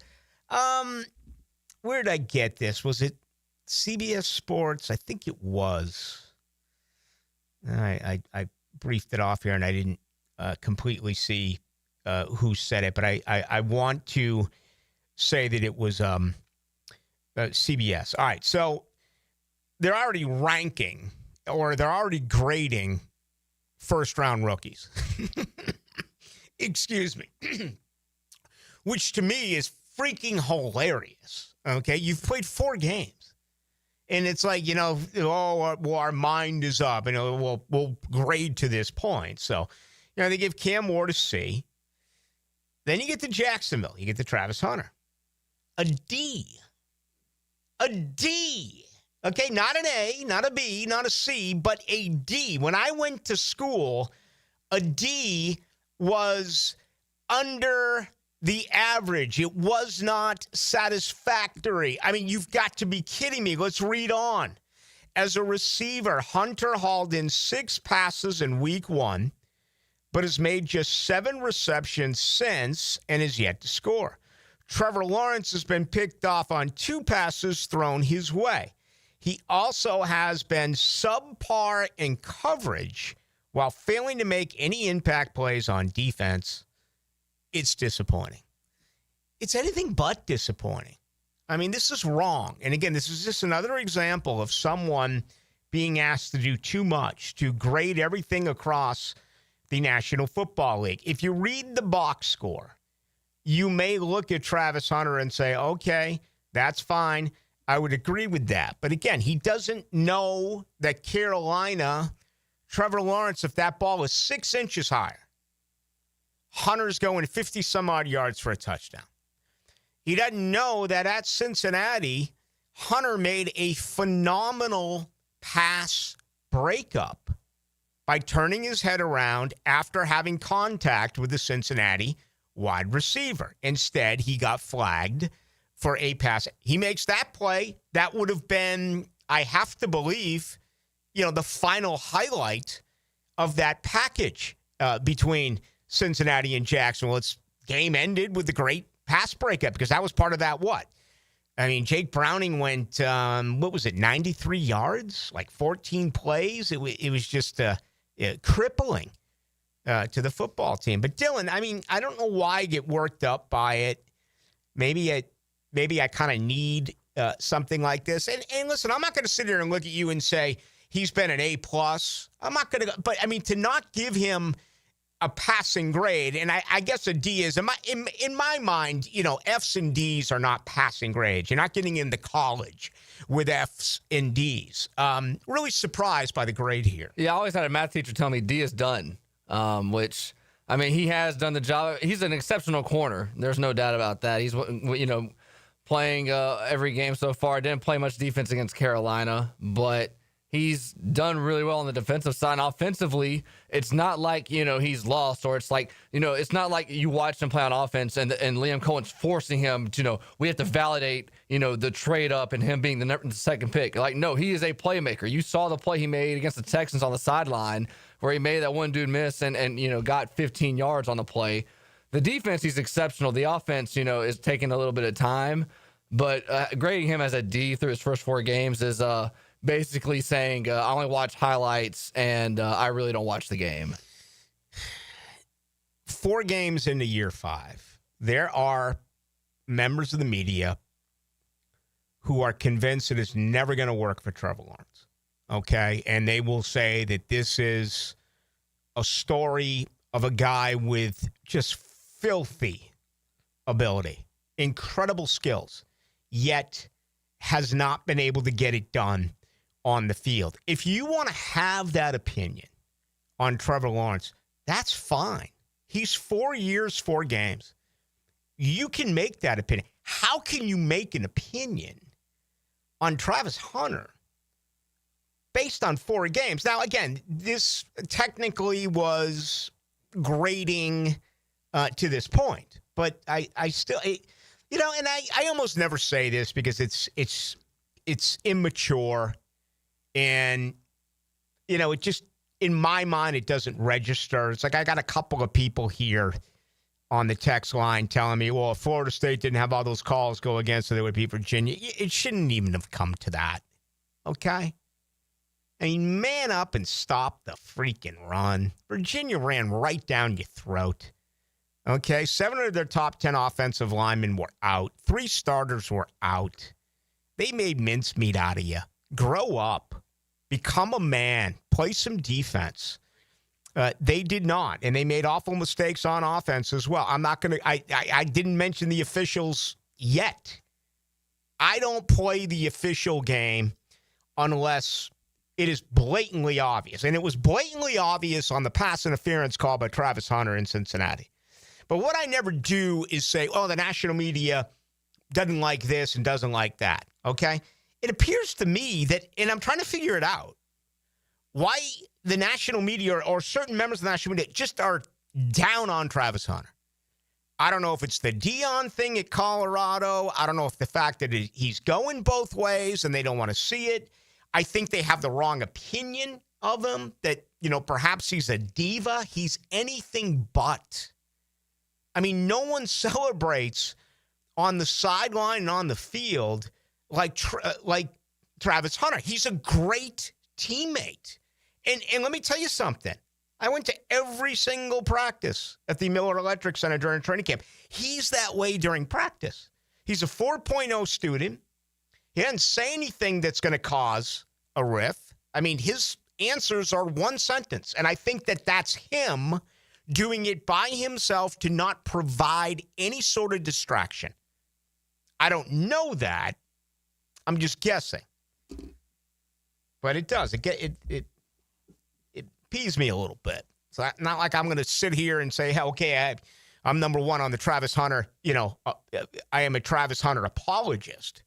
Where did I get this? Was it CBS Sports? I think it was. I briefed it off here, and I didn't completely see who said it, but I want to say that it was CBS. All right, so they're already ranking, or they're already grading first-round rookies. Excuse me. Which to me is freaking hilarious. Okay, you've played 4 games. And it's like, our mind is up. We'll grade to this point. So, they give Cam Ward a C. Then you get to Jacksonville. You get to Travis Hunter. A D. A D. Okay, not an A, not a B, not a C, but a D. When I went to school, a D was under the average. It was not satisfactory. I mean, you've got to be kidding me. Let's read on. As a receiver, Hunter hauled in 6 passes in week 1, but has made just 7 receptions since and is yet to score. Trevor Lawrence has been picked off on 2 passes thrown his way. He also has been subpar in coverage while failing to make any impact plays on defense. It's disappointing. It's anything but disappointing. I mean, this is wrong. And again, this is just another example of someone being asked to do too much, to grade everything across the National Football League. If you read the box score, you may look at Travis Hunter and say, okay, that's fine. I would agree with that. But again, he doesn't know that Carolina, Trevor Lawrence, if that ball is 6 inches higher, Hunter's going 50-some-odd yards for a touchdown. He doesn't know that at Cincinnati, Hunter made a phenomenal pass breakup by turning his head around after having contact with the Cincinnati wide receiver. Instead, he got flagged for a pass. He makes that play. That would have been, I have to believe, the final highlight of that package between Cincinnati and Jacksonville. Its game ended with the great pass breakup because that was part of that what? I mean, Jake Browning went, 93 yards, like 14 plays. It was just crippling to the football team. But Dylan, I mean, I don't know why I get worked up by it. Maybe I kind of need something like this. And listen, I'm not going to sit here and look at you and say he's been an A+. I'm not going to, but I mean, to not give him a passing grade, and I guess a D is, in my mind, Fs and Ds are not passing grades. You're not getting into college with Fs and Ds. Really surprised by the grade here. Yeah, I always had a math teacher tell me D is done, which, I mean, he has done the job. He's an exceptional corner. There's no doubt about that. He's, playing every game so far. Didn't play much defense against Carolina, but he's done really well on the defensive side. And offensively, it's not like, he's lost, or it's like, it's not like you watched him play on offense and Liam Cohen's forcing him to, we have to validate, the trade up and him being the second pick. Like, no, he is a playmaker. You saw the play he made against the Texans on the sideline where he made that one dude miss and got 15 yards on the play. The defense, he's exceptional. The offense, is taking a little bit of time, but grading him as a D through his first 4 games is basically saying I only watch highlights and I really don't watch the game. 4 games into year 5, there are members of the media who are convinced that it's never going to work for Trevor Lawrence. Okay? And they will say that this is a story of a guy with just filthy ability, incredible skills, yet has not been able to get it done on the field. If you want to have that opinion on Trevor Lawrence, that's fine. He's 4 years, 4 games. You can make that opinion. How can you make an opinion on Travis Hunter based on 4 games? Now, again, this technically was grading to this point, but I still, and I almost never say this because it's immature. And, it just, in my mind, it doesn't register. It's like I got a couple of people here on the text line telling me, well, if Florida State didn't have all those calls go against it, it would be Virginia. It shouldn't even have come to that. Okay? I mean, man up and stop the freaking run. Virginia ran right down your throat. Okay? 7 of their top 10 offensive linemen were out. 3 starters were out. They made mincemeat out of you. Grow up. Become a man. Play some defense. They did not, and they made awful mistakes on offense as well. I'm not going to. I didn't mention the officials yet. I don't play the official game unless it is blatantly obvious, and it was blatantly obvious on the pass interference call by Travis Hunter in Cincinnati. But what I never do is say, "Oh, the national media doesn't like this and doesn't like that." Okay. It appears to me that, and I'm trying to figure it out, why the national media or certain members of the national media just are down on Travis Hunter. I don't know if it's the Dion thing at Colorado. I don't know if the fact that he's going both ways and they don't want to see it. I think they have the wrong opinion of him, that, perhaps he's a diva. He's anything but. I mean, no one celebrates on the sideline and on the field like Travis Hunter. He's a great teammate. And let me tell you something. I went to every single practice at the Miller Electric Center during training camp. He's that way during practice. He's a 4.0 student. He doesn't say anything that's going to cause a riff. I mean, his answers are one sentence. And I think that that's him doing it by himself to not provide any sort of distraction. I don't know that. I'm just guessing. But it does. It peeves me a little bit. It's not like I'm going to sit here and say, hey, okay, I'm number one on the Travis Hunter. I am a Travis Hunter apologist.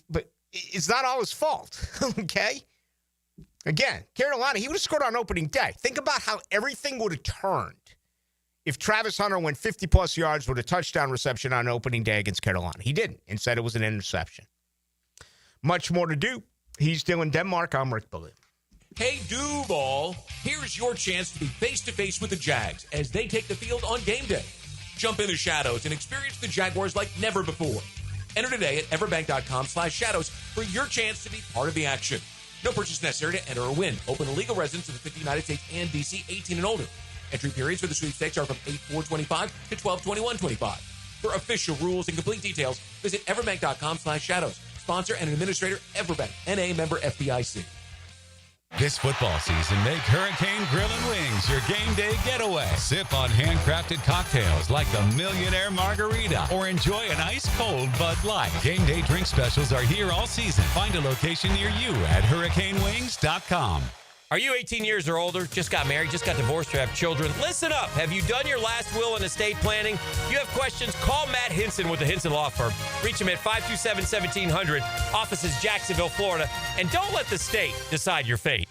But it's not all his fault, okay? Again, Carolina, he would have scored on opening day. Think about how everything would have turned if Travis Hunter went 50-plus yards with a touchdown reception on opening day against Carolina. He didn't. Instead, it was an interception. Much more to do. He's still in Denmark. I'm Rick Ballou. Hey, Duval, here's your chance to be face-to-face with the Jags as they take the field on game day. Jump in the shadows and experience the Jaguars like never before. Enter today at everbank.com/shadows for your chance to be part of the action. No purchase necessary to enter or win. Open to legal residents of the 50 United States and D.C., 18 and older. Entry periods for the sweepstakes are from 8/4/25 to 12/21/25. For official rules and complete details, visit everbank.com/shadows. Sponsor and administrator, Everbank, N.A. member FDIC. This football season, make Hurricane Grill and Wings your game day getaway. Sip on handcrafted cocktails like the Millionaire Margarita or enjoy an ice-cold Bud Light. Game day drink specials are here all season. Find a location near you at hurricanewings.com. Are you 18 years or older, just got married, just got divorced, or have children? Listen up. Have you done your last will and estate planning? If you have questions, call Matt Hinson with the Hinson Law Firm. Reach him at 527-1700. Office is Jacksonville, Florida. And don't let the state decide your fate.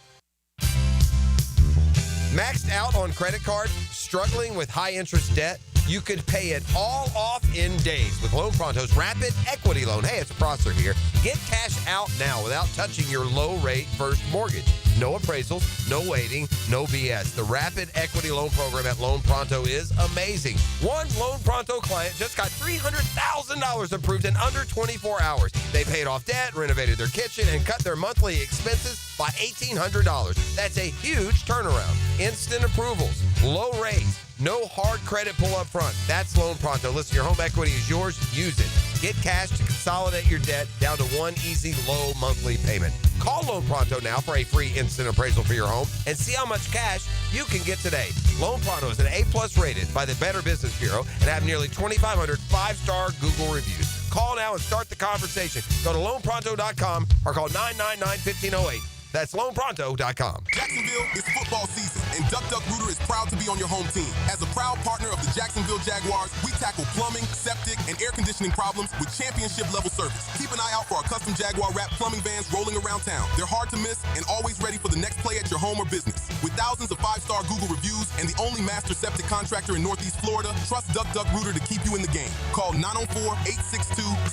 Maxed out on credit card, struggling with high-interest debt? You could pay it all off in days with Loan Pronto's Rapid Equity Loan. Hey, it's Prosser here. Get cash out now without touching your low-rate first mortgage. No appraisals, no waiting, no BS. The Rapid Equity Loan Program at Loan Pronto is amazing. One Loan Pronto client just got $300,000 approved in under 24 hours. They paid off debt, renovated their kitchen, and cut their monthly expenses by $1,800. That's a huge turnaround. Instant approvals, low rates, no hard credit pull up front. That's Loan Pronto. Listen, your home equity is yours. Use it. Get cash to consolidate your debt down to one easy, low monthly payment. Call Loan Pronto now for a free instant appraisal for your home and see how much cash you can get today. Loan Pronto is an A+ rated by the Better Business Bureau and have nearly 2,500 5-star Google reviews. Call now and start the conversation. Go to loanpronto.com or call 999-1508. That's loanpronto.com. Jacksonville, it's football season, and Duck Duck Rooter is proud to be on your home team. As a proud partner of the Jacksonville Jaguars, we tackle plumbing, septic, and air conditioning problems with championship-level service. Keep an eye out for our custom Jaguar wrap plumbing vans rolling around town. They're hard to miss and always ready for the next play at your home or business. With thousands of 5-star Google reviews and the only master septic contractor in Northeast Florida, trust Duck Duck Rooter to keep you in the game. Call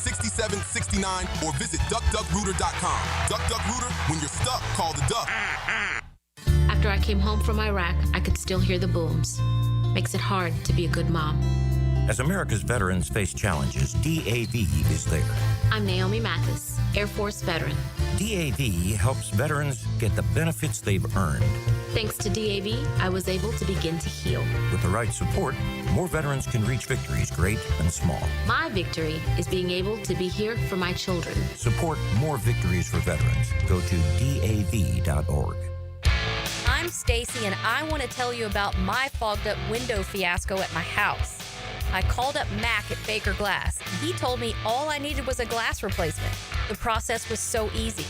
904-862-6769 or visit duckduckrooter.com. Duck Duck Rooter, when you're stuck, call the Duck. After I came home from Iraq, I could still hear the booms. Makes it hard to be a good mom. As America's veterans face challenges, DAV is there. I'm Naomi Mathis, Air Force veteran. DAV helps veterans get the benefits they've earned. Thanks to DAV, I was able to begin to heal. With the right support, more veterans can reach victories great and small. My victory is being able to be here for my children. Support more victories for veterans. Go to DAV.org. I'm Stacy, and I want to tell you about my fogged up window fiasco at my house. I called up Mac at Baker Glass, and he told me all I needed was a glass replacement. The process was so easy.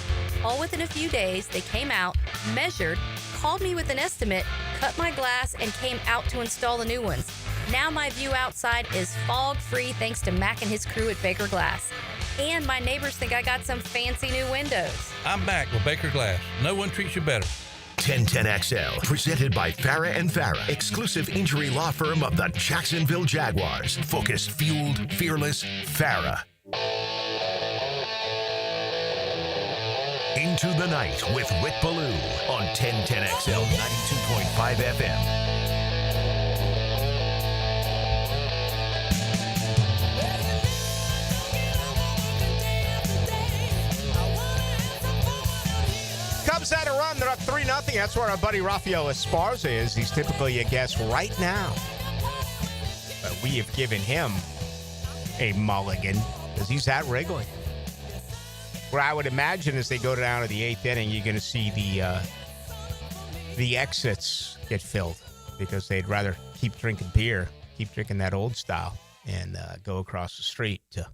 All within a few days, they came out, measured, called me with an estimate, cut my glass, and came out to install the new ones. Now my view outside is fog-free thanks to Mac and his crew at Baker Glass. And my neighbors think I got some fancy new windows. I'm Mac with Baker Glass. No one treats you better. 1010XL, presented by Farah and Farah, exclusive injury law firm of the Jacksonville Jaguars. Focused, fueled, fearless, Farah. Into the Night with Rick Ballou on 1010XL 92.5 FM. Cubs had a run. They're up 3-0. That's where our buddy Rafael Esparza is. He's typically a guest right now. But we have given him a mulligan because he's at Wrigley. Where I would imagine as they go down to the 8th inning, you're going to see the exits get filled because they'd rather keep drinking beer, keep drinking that old style, and go across the street to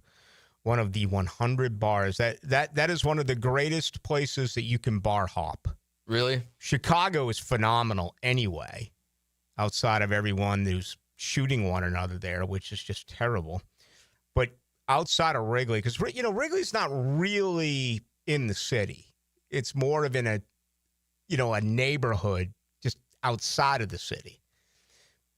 one of the 100 bars. That is one of the greatest places that you can bar hop. Really? Chicago is phenomenal anyway. outside of everyone who's shooting one another there, which is just terrible. But outside of Wrigley, because, Wrigley's not really in the city. It's more of in a neighborhood just outside of the city.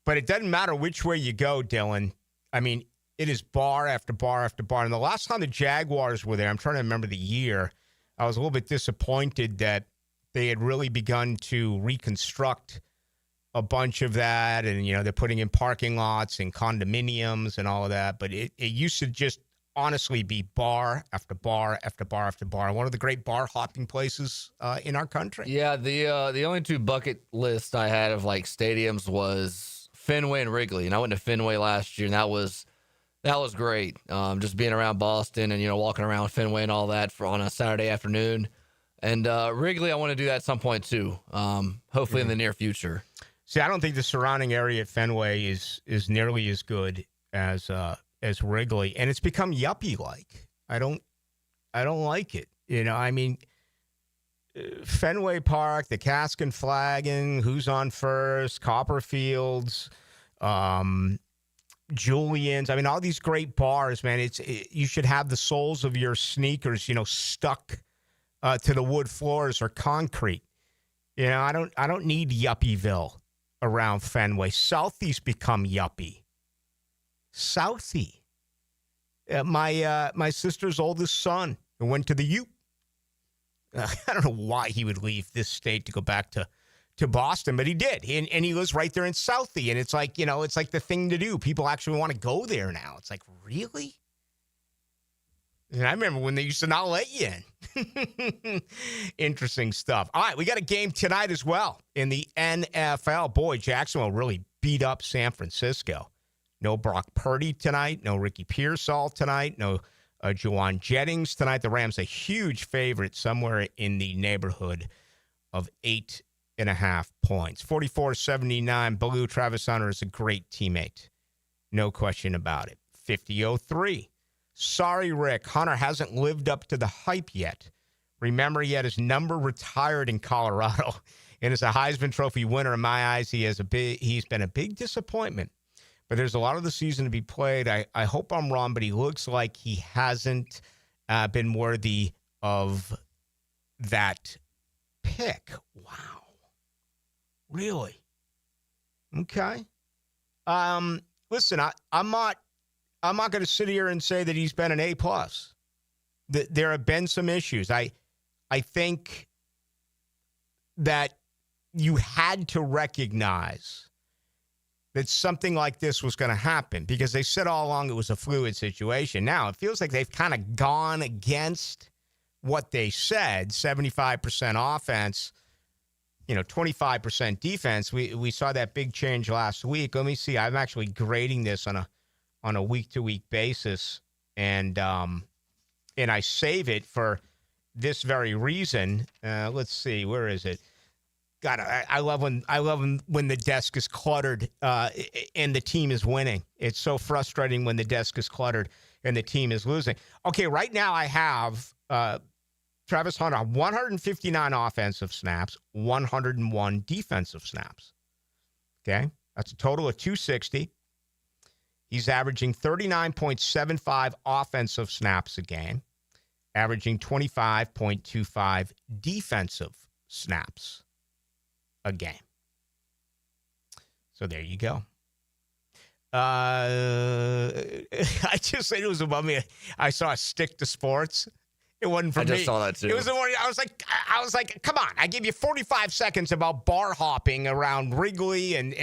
But it doesn't matter which way you go, Dylan. I mean, it is bar after bar after bar. And the last time the Jaguars were there, I'm trying to remember the year, I was a little bit disappointed that they had really begun to reconstruct a bunch of that. And, they're putting in parking lots and condominiums and all of that. But it used to just honestly be bar after bar after bar after bar. One of the great bar hopping places in our country. Yeah, the only two bucket lists I had of stadiums was Fenway and Wrigley. And I went to Fenway last year, and that was great. Just being around Boston and, walking around Fenway and all that on a Saturday afternoon. And Wrigley, I want to do that at some point too, hopefully in the near future. See, I don't think the surrounding area at Fenway is nearly as good as Wrigley, and it's become yuppie-like. I don't like it. Fenway Park, the Cask and Flagon, Who's on First, Copperfields, Julian's. All these great bars, man. You should have the soles of your sneakers, stuck to the wood floors or concrete. I don't need Yuppieville around Fenway. Southie's become yuppie. Southie. My sister's oldest son who went to the U. I don't know why he would leave this state to go back to Boston, but he did. And he lives right there in Southie. And it's like, it's like the thing to do. People actually want to go there now. It's like, really? And I remember when they used to not let you in. Interesting stuff. All right, we got a game tonight as well in the NFL. Boy, Jacksonville really beat up San Francisco. No Brock Purdy tonight. No Ricky Pearsall tonight. No Juwan Jennings tonight. The Rams a huge favorite, somewhere in the neighborhood of 8.5 points. 44-79. Ballou, Travis Hunter is a great teammate. No question about it. 50-03. Sorry, Rick. Hunter hasn't lived up to the hype yet. Remember, he had his number retired in Colorado. And as a Heisman Trophy winner, in my eyes, he's been a big disappointment. But there's a lot of the season to be played. I hope I'm wrong, but he looks like he hasn't been worthy of that pick. Wow. Really? Okay. Listen, I'm not going to sit here and say that he's been an A+. There have been some issues. I think that you had to recognize that something like this was going to happen because they said all along it was a fluid situation. Now, it feels like they've kind of gone against what they said, 75% offense, 25% defense. We saw that big change last week. Let me see. I'm actually grading this on a week-to-week basis, and I save it for this very reason. Let's see. Where is it? God, I love when the desk is cluttered and the team is winning. It's so frustrating when the desk is cluttered and the team is losing. Okay, right now I have Travis Hunter 159 offensive snaps, 101 defensive snaps. Okay, that's a total of 260. He's averaging 39.75 offensive snaps a game, averaging 25.25 defensive snaps a game. So there you go. I just said it was above me. I saw a stick to sports. It wasn't for me. I just saw that too. It was the one. I was like, come on! I give you 45 seconds about bar hopping around Wrigley and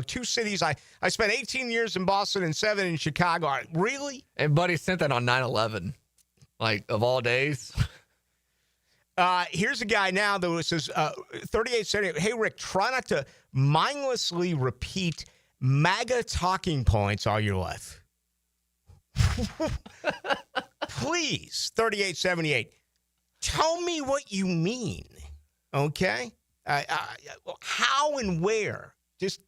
two cities. I spent 18 years in Boston and 7 in Chicago. Really? And Buddy sent that on 9/11, of all days. Here's a guy now that says 38-78. Hey, Rick, try not to mindlessly repeat MAGA talking points all your life. Please, 38-78. Tell me what you mean, okay? How and where? Just,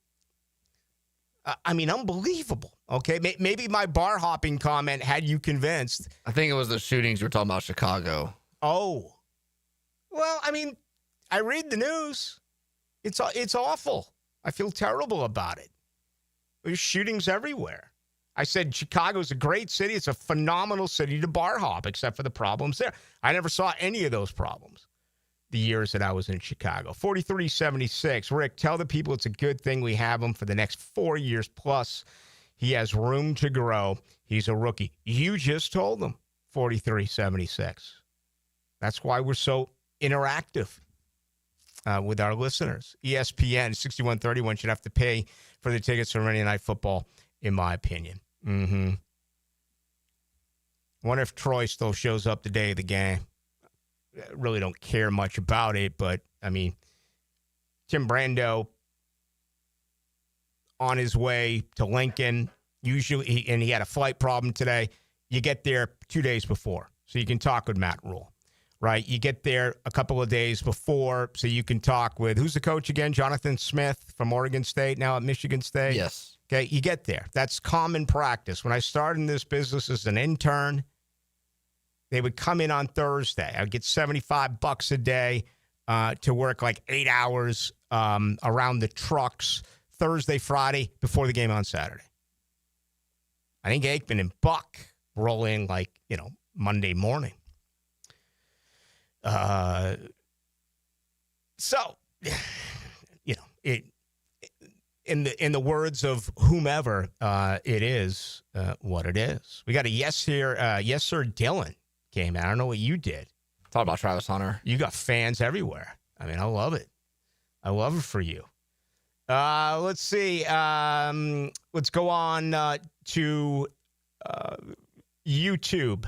unbelievable, okay? Maybe my bar hopping comment had you convinced. I think it was the shootings you were talking about, Chicago. Oh. Well, I read the news. It's awful. I feel terrible about it. There's shootings everywhere. I said Chicago's a great city. It's a phenomenal city to bar hop, except for the problems there. I never saw any of those problems the years that I was in Chicago. 43-76. Rick, tell the people it's a good thing we have him for the next 4 years plus. He has room to grow. He's a rookie. You just told them 43-76. That's why we're so interactive with our listeners. ESPN 6131 should have to pay for the tickets for Monday Night Football, in my opinion. Wonder if Troy still shows up the day of the game. I really don't care much about it, but, I mean, Tim Brando on his way to Lincoln, usually, and he had a flight problem today. You get there 2 days before, so you can talk with Matt Rule, right? You get there a couple of days before, so you can talk with, who's the coach again? Jonathan Smith from Oregon State, now at Michigan State? Yes. Okay, you get there. That's common practice. When I started in this business as an intern, they would come in on Thursday. I'd get $75 a day to work like 8 hours around the trucks Thursday, Friday, before the game on Saturday. I think Aikman and Buck roll in like, Monday morning. So, it in the words of whomever, it is what it is. We got a yes here. Yes, sir, Dylan came out. I don't know what you did. Thought about Travis Hunter. You got fans everywhere. I mean, I love it. I love it for you. Let's see. Let's go on to YouTube.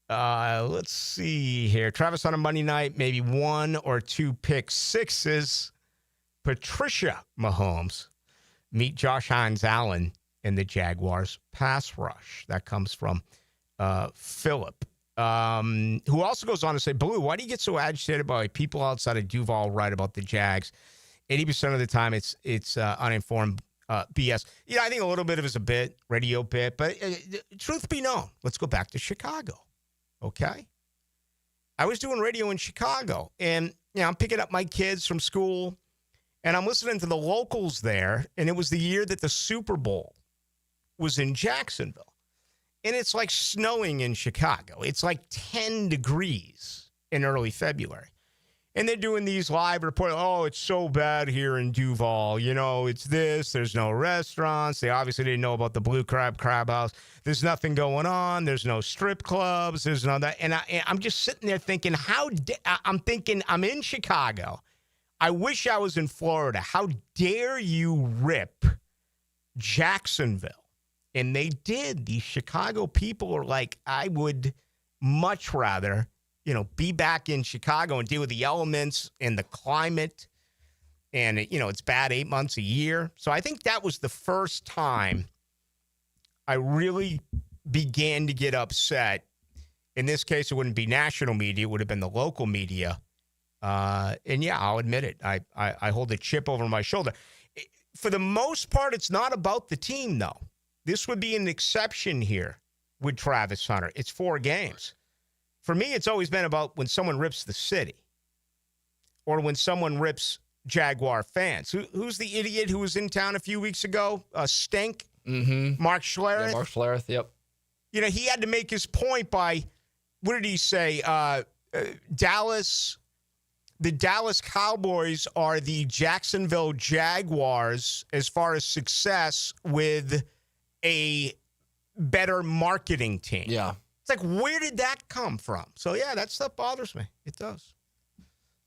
Let's see here. Travis Hunter Monday night, maybe 1 or 2 pick sixes. Patricia Mahomes meet Josh Hines Allen in the Jaguars pass rush. That comes from Philip, who also goes on to say, Ballou, why do you get so agitated by people outside of Duval write about the Jags? 80% of the time it's uninformed BS. I think a little bit of it is a bit, radio bit, but truth be known, let's go back to Chicago, okay? I was doing radio in Chicago, and I'm picking up my kids from school, and I'm listening to the locals there, and it was the year that the Super Bowl was in Jacksonville. And it's like snowing in Chicago. It's like 10 degrees in early February. And they're doing these live reports. Oh, it's so bad here in Duval. It's this. There's no restaurants. They obviously didn't know about the Blue Crab House. There's nothing going on. There's no strip clubs. There's no that. And I'm just sitting there thinking, I'm in Chicago. I wish I was in Florida. How dare you rip Jacksonville? And they did. These Chicago people are like, I would much rather, be back in Chicago and deal with the elements and the climate. And, it's bad 8 months a year. So I think that was the first time I really began to get upset. In this case, it wouldn't be national media. It would have been the local media. And, yeah, I'll admit it. I hold a chip over my shoulder. For the most part, it's not about the team, though. This would be an exception here with Travis Hunter. It's 4 games. For me, it's always been about when someone rips the city or when someone rips Jaguar fans. Who's the idiot who was in town a few weeks ago? Stank? Mm-hmm. Mark Schlereth? Yeah, Mark Schlereth, yep. He had to make his point by, what did he say? Dallas, the Dallas Cowboys are the Jacksonville Jaguars as far as success with a better marketing team. Yeah. It's like, where did that come from? So, yeah, that stuff bothers me. It does.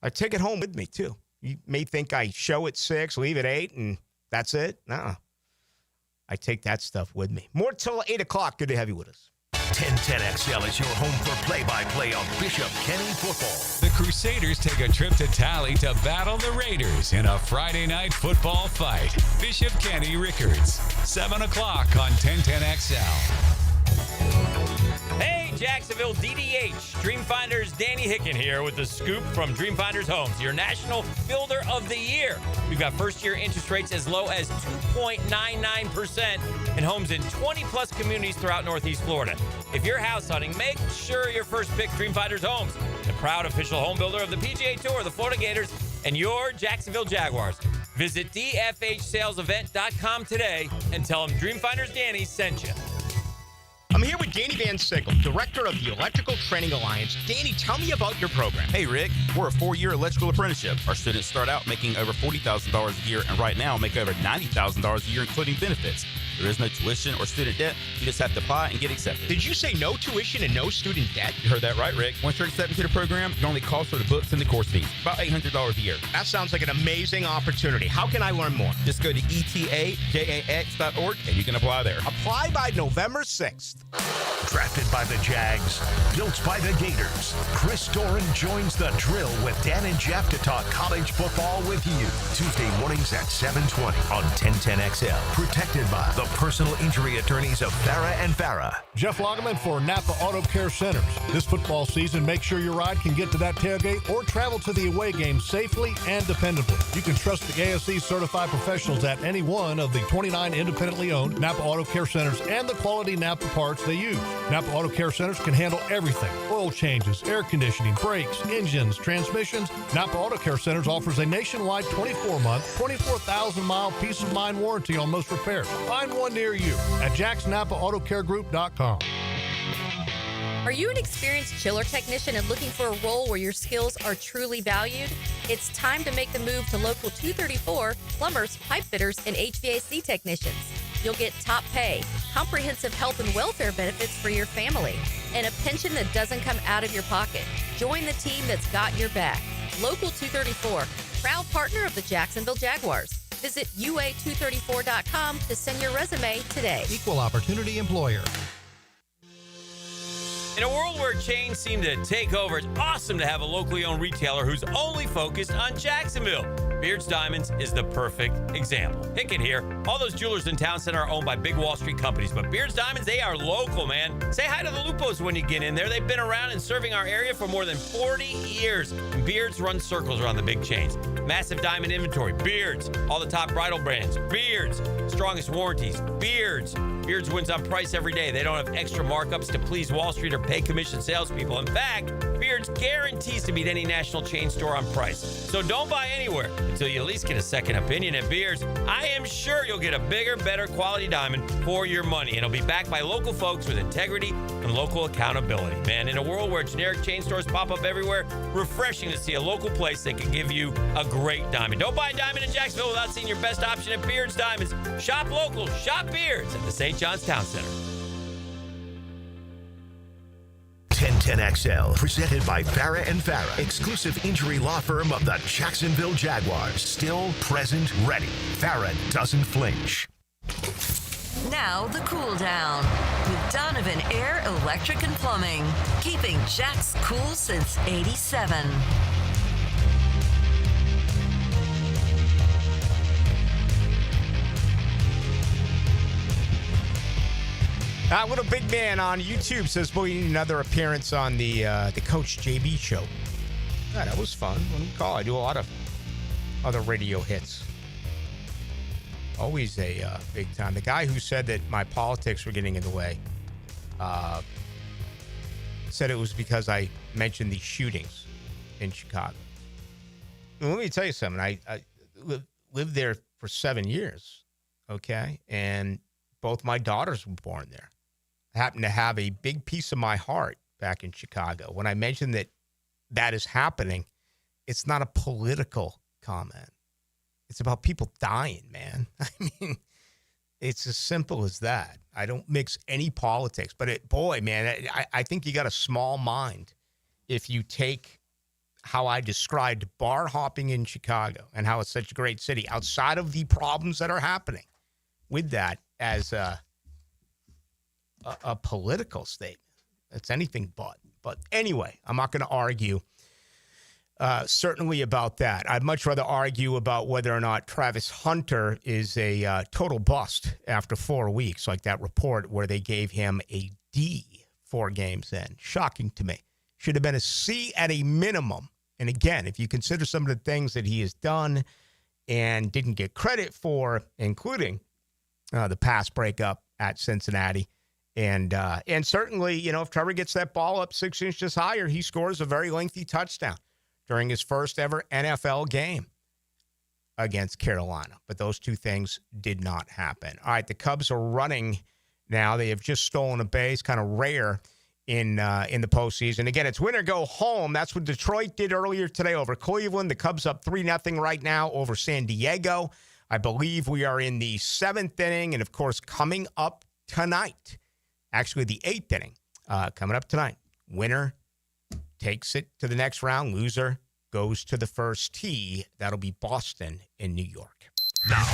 I take it home with me, too. You may think I show at 6, leave at 8, and that's it. No. I take that stuff with me. More till 8 o'clock. Good to have you with us. 1010XL is your home for play-by-play of Bishop Kenny football. The Crusaders take a trip to Tally to battle the Raiders in a Friday night football fight. Bishop Kenny Rickards, 7 o'clock on 1010XL. Hey, Jacksonville DDH. Dreamfinders Danny Hicken here with the scoop from Dreamfinders Homes, your national builder of the year. We've got first-year interest rates as low as 2.99% and homes in 20-plus communities throughout Northeast Florida. If you're house hunting, make sure your first pick Dreamfinders Homes, the proud official home builder of the PGA Tour, the Florida Gators, and your Jacksonville Jaguars. Visit dfhsalesevent.com today and tell them Dreamfinders Danny sent you. I'm here with Danny Van Sickle, Director of the Electrical Training Alliance. Danny, tell me about your program. Hey, Rick. We're a 4-year electrical apprenticeship. Our students start out making over $40,000 a year, and right now make over $90,000 a year, including benefits. There is no tuition or student debt. You just have to apply and get accepted. Did you say no tuition and no student debt? You heard that right, Rick. Once you're accepted to the program, your only cost for the books and the course fees. About $800 a year. That sounds like an amazing opportunity. How can I learn more? Just go to etajax.org and you can apply there. Apply by November 6th. Drafted by the Jags, built by the Gators, Chris Doran joins the drill with Dan and Jeff to talk college football with you. Tuesday mornings at 7:20 on 1010XL. Protected by the personal injury attorneys of Farah and Farah. Jeff Lagerman for Napa Auto Care Centers. This football season, make sure your ride can get to that tailgate or travel to the away game safely and dependably. You can trust the ASE certified professionals at any one of the 29 independently owned Napa Auto Care Centers and the quality Napa parts they use. Napa Auto Care Centers can handle everything: oil changes, air conditioning, brakes, engines, transmissions. Napa Auto Care Centers offers a nationwide 24-month, 24,000-mile peace of mind warranty on most repairs. Find one near you at jacksnapaautocare.com. Are you an experienced chiller technician and looking for a role where your skills are truly valued? It's time to make the move to Local 234, plumbers, pipe fitters, and HVAC technicians. You'll get top pay, comprehensive health and welfare benefits for your family, and a pension that doesn't come out of your pocket. Join the team that's got your back. Local 234, proud partner of the Jacksonville Jaguars. Visit UA234.com to send your resume today. Equal opportunity employer. In a world where chains seem to take over, it's awesome to have a locally owned retailer who's only focused on Jacksonville. Beards Diamonds is the perfect example. Hickett here. All those jewelers in town center are owned by big Wall Street companies, but Beards Diamonds, they are local, man. Say hi to the Lupos when you get in there. They've been around and serving our area for more than 40 years. And Beards run circles around the big chains. Massive diamond inventory. Beards. All the top bridal brands. Beards. Strongest warranties. Beards. Beards wins on price every day. They don't have extra markups to please Wall Street or pay commission salespeople. In fact, Beards guarantees to beat any national chain store on price. So don't buy anywhere until you at least get a second opinion at Beards. I am sure you'll get a bigger, better quality diamond for your money. And it'll be backed by local folks with integrity and local accountability. Man, in a world where generic chain stores pop up everywhere, refreshing to see a local place that can give you a great diamond. Don't buy a diamond in Jacksonville without seeing your best option at Beards Diamonds. Shop local, shop Beards at the St. John's Town Center. 1010XL, presented by Farah and Farah, exclusive injury law firm of the Jacksonville Jaguars. Still, present, ready. Farah doesn't flinch. Now the cool down with Donovan Air, Electric and Plumbing, keeping Jack's cool since '87. What a big man on YouTube says, "Boy, you need another appearance on the Coach JB show." Yeah, that was fun. What do you call it? I do a lot of other radio hits. Always a big time. The guy who said that my politics were getting in the way said it was because I mentioned the shootings in Chicago. Well, let me tell you something. I lived there for 7 years, okay? And both my daughters were born there. I happen to have a big piece of my heart back in Chicago. When I mention that is happening, it's not a political comment. It's about people dying, man. I mean, it's as simple as that. I don't mix any politics. But, I think you got a small mind if you take how I described bar hopping in Chicago and how it's such a great city outside of the problems that are happening with that as a political statement. It's anything but. But anyway, I'm not going to argue certainly about that. I'd much rather argue about whether or not Travis Hunter is a total bust after 4 weeks, like that report where they gave him a D 4 games in. Shocking to me. Should have been a C at a minimum. And again, if you consider some of the things that he has done and didn't get credit for, including the pass breakup at Cincinnati, and certainly, if Trevor gets that ball up 6 inches higher, he scores a very lengthy touchdown during his first ever NFL game. against Carolina. But those two things did not happen. All right, the Cubs are running now. They have just stolen a base, kind of rare in the postseason. Again, it's win or go home. That's what Detroit did earlier today over Cleveland. The Cubs up 3-0 right now over San Diego. I believe we are in the 7th inning. And, of course, coming up tonight, actually the 8th inning, coming up tonight, winner takes it to the next round. Loser goes to the first tee. That'll be Boston in New York. Now,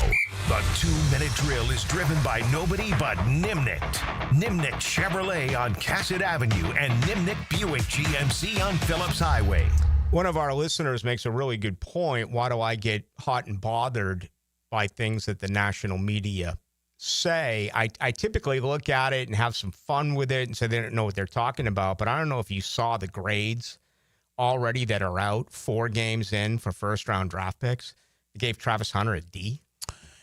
the 2-minute drill is driven by nobody but Nimnicht. Nimnicht Chevrolet on Cassett Avenue and Nimnicht Buick GMC on Phillips Highway. One of our listeners makes a really good point. Why do I get hot and bothered by things that the national media say? I typically look at it and have some fun with it and say they don't know what they're talking about. But I don't know if you saw the grades already that are out 4 games in for first-round draft picks. They gave Travis Hunter a D.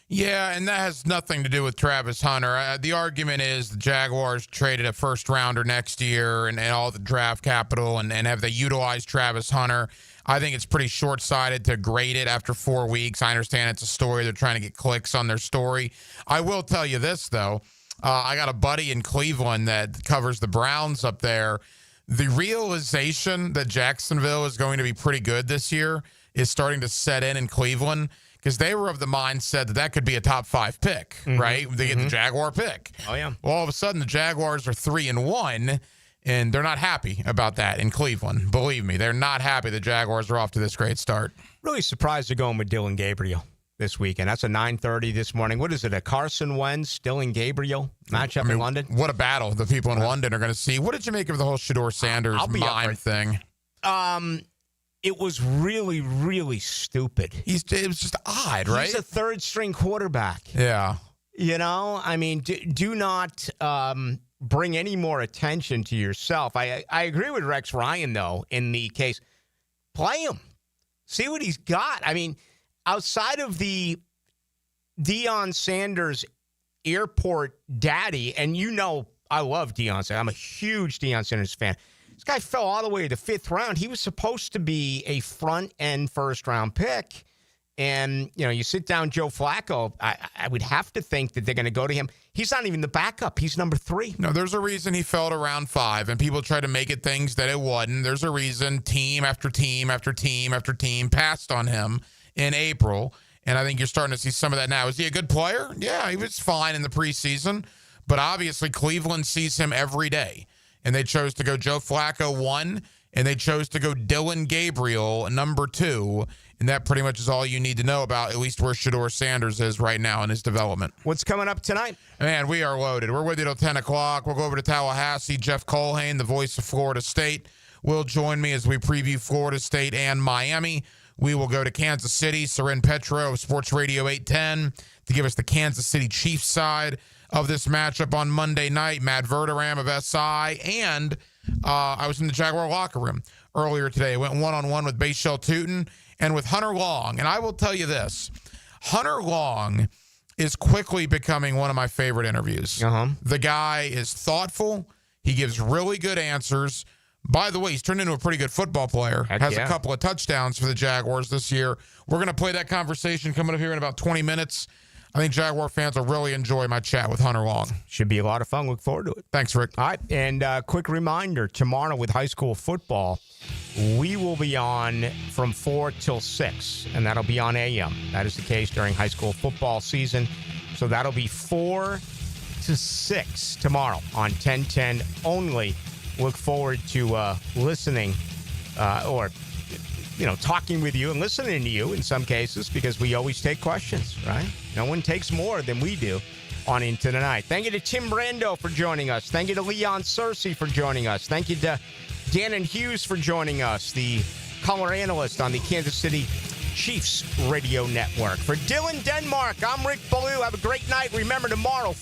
Yeah, and that has nothing to do with Travis Hunter. The argument is the Jaguars traded a first-rounder next year and all the draft capital, and have they utilized Travis Hunter? I think it's pretty short-sighted to grade it after 4 weeks. I understand it's a story. They're trying to get clicks on their story. I will tell you this, though. I got a buddy in Cleveland that covers the Browns up there. The realization that Jacksonville is going to be pretty good this year is starting to set in Cleveland, because they were of the mindset that could be a top 5 pick, right? They get the Jaguar pick. Oh, yeah. Well, all of a sudden, the Jaguars are 3-1, and they're not happy about that in Cleveland. Believe me, they're not happy the Jaguars are off to this great start. Really surprised they're going with Dylan Gabriel this weekend. That's a 9:30 this morning. What is it, a Carson Wentz, Dylan Gabriel matchup in London? What a battle the people in London are going to see. What did you make of the whole Shedeur Sanders mime thing? It was really, really stupid. It was just odd, right? He's a third-string quarterback. Yeah. You know, I mean, do not bring any more attention to yourself. I agree with Rex Ryan, though, in the case. Play him. See what he's got. I mean, outside of the Deion Sanders airport daddy, and you know I love Deion Sanders. I'm a huge Deion Sanders fan. This guy fell all the way to the 5th round. He was supposed to be a front-end first-round pick. And, you know, you sit down Joe Flacco, I would have to think that they're going to go to him. He's not even the backup. He's number 3. No, there's a reason he fell to round 5, and people try to make it things that it wasn't. There's a reason team after team after team after team passed on him in April, and I think you're starting to see some of that now. Is he a good player? Yeah, he was fine in the preseason, but obviously Cleveland sees him every day. And they chose to go Joe Flacco 1, and they chose to go Dylan Gabriel number 2, and that pretty much is all you need to know about at least where Shedeur Sanders is right now in his development. What's coming up tonight? Man, we are loaded. We're with you till 10 o'clock. We'll go over to Tallahassee. Jeff Colhane, the voice of Florida State, will join me as we preview Florida State and Miami. We will go to Kansas City. Soren Petro of Sports Radio 810 to give us the Kansas City Chiefs side of this matchup on Monday night. Matt Verderam of SI, and I was in the Jaguar locker room earlier today. I went one-on-one with Bashel Tootin and with Hunter Long, and I will tell you this. Hunter Long is quickly becoming one of my favorite interviews. The guy is thoughtful. He gives really good answers. By the way, he's turned into a pretty good football player. Has a couple of touchdowns for the Jaguars this year. We're going to play that conversation coming up here in about 20 minutes. I think Jaguar fans will really enjoy my chat with Hunter Long. Should be a lot of fun. Look forward to it. Thanks, Rick. All right, and quick reminder, tomorrow with high school football, we will be on from 4 till 6, and that'll be on AM. That is the case during high school football season. So that'll be 4 to 6 tomorrow on 1010 only. Look forward to listening or talking with you and listening to you in some cases, because we always take questions, right? No one takes more than we do on Into the Night. Thank you to Tim Brando for joining us. Thank you to Leon Searcy for joining us. Thank you to Gannon Hughes for joining us, the color analyst on the Kansas City Chiefs Radio Network. For Dylan Denmark, I'm Rick Ballou. Have a great night. Remember, tomorrow,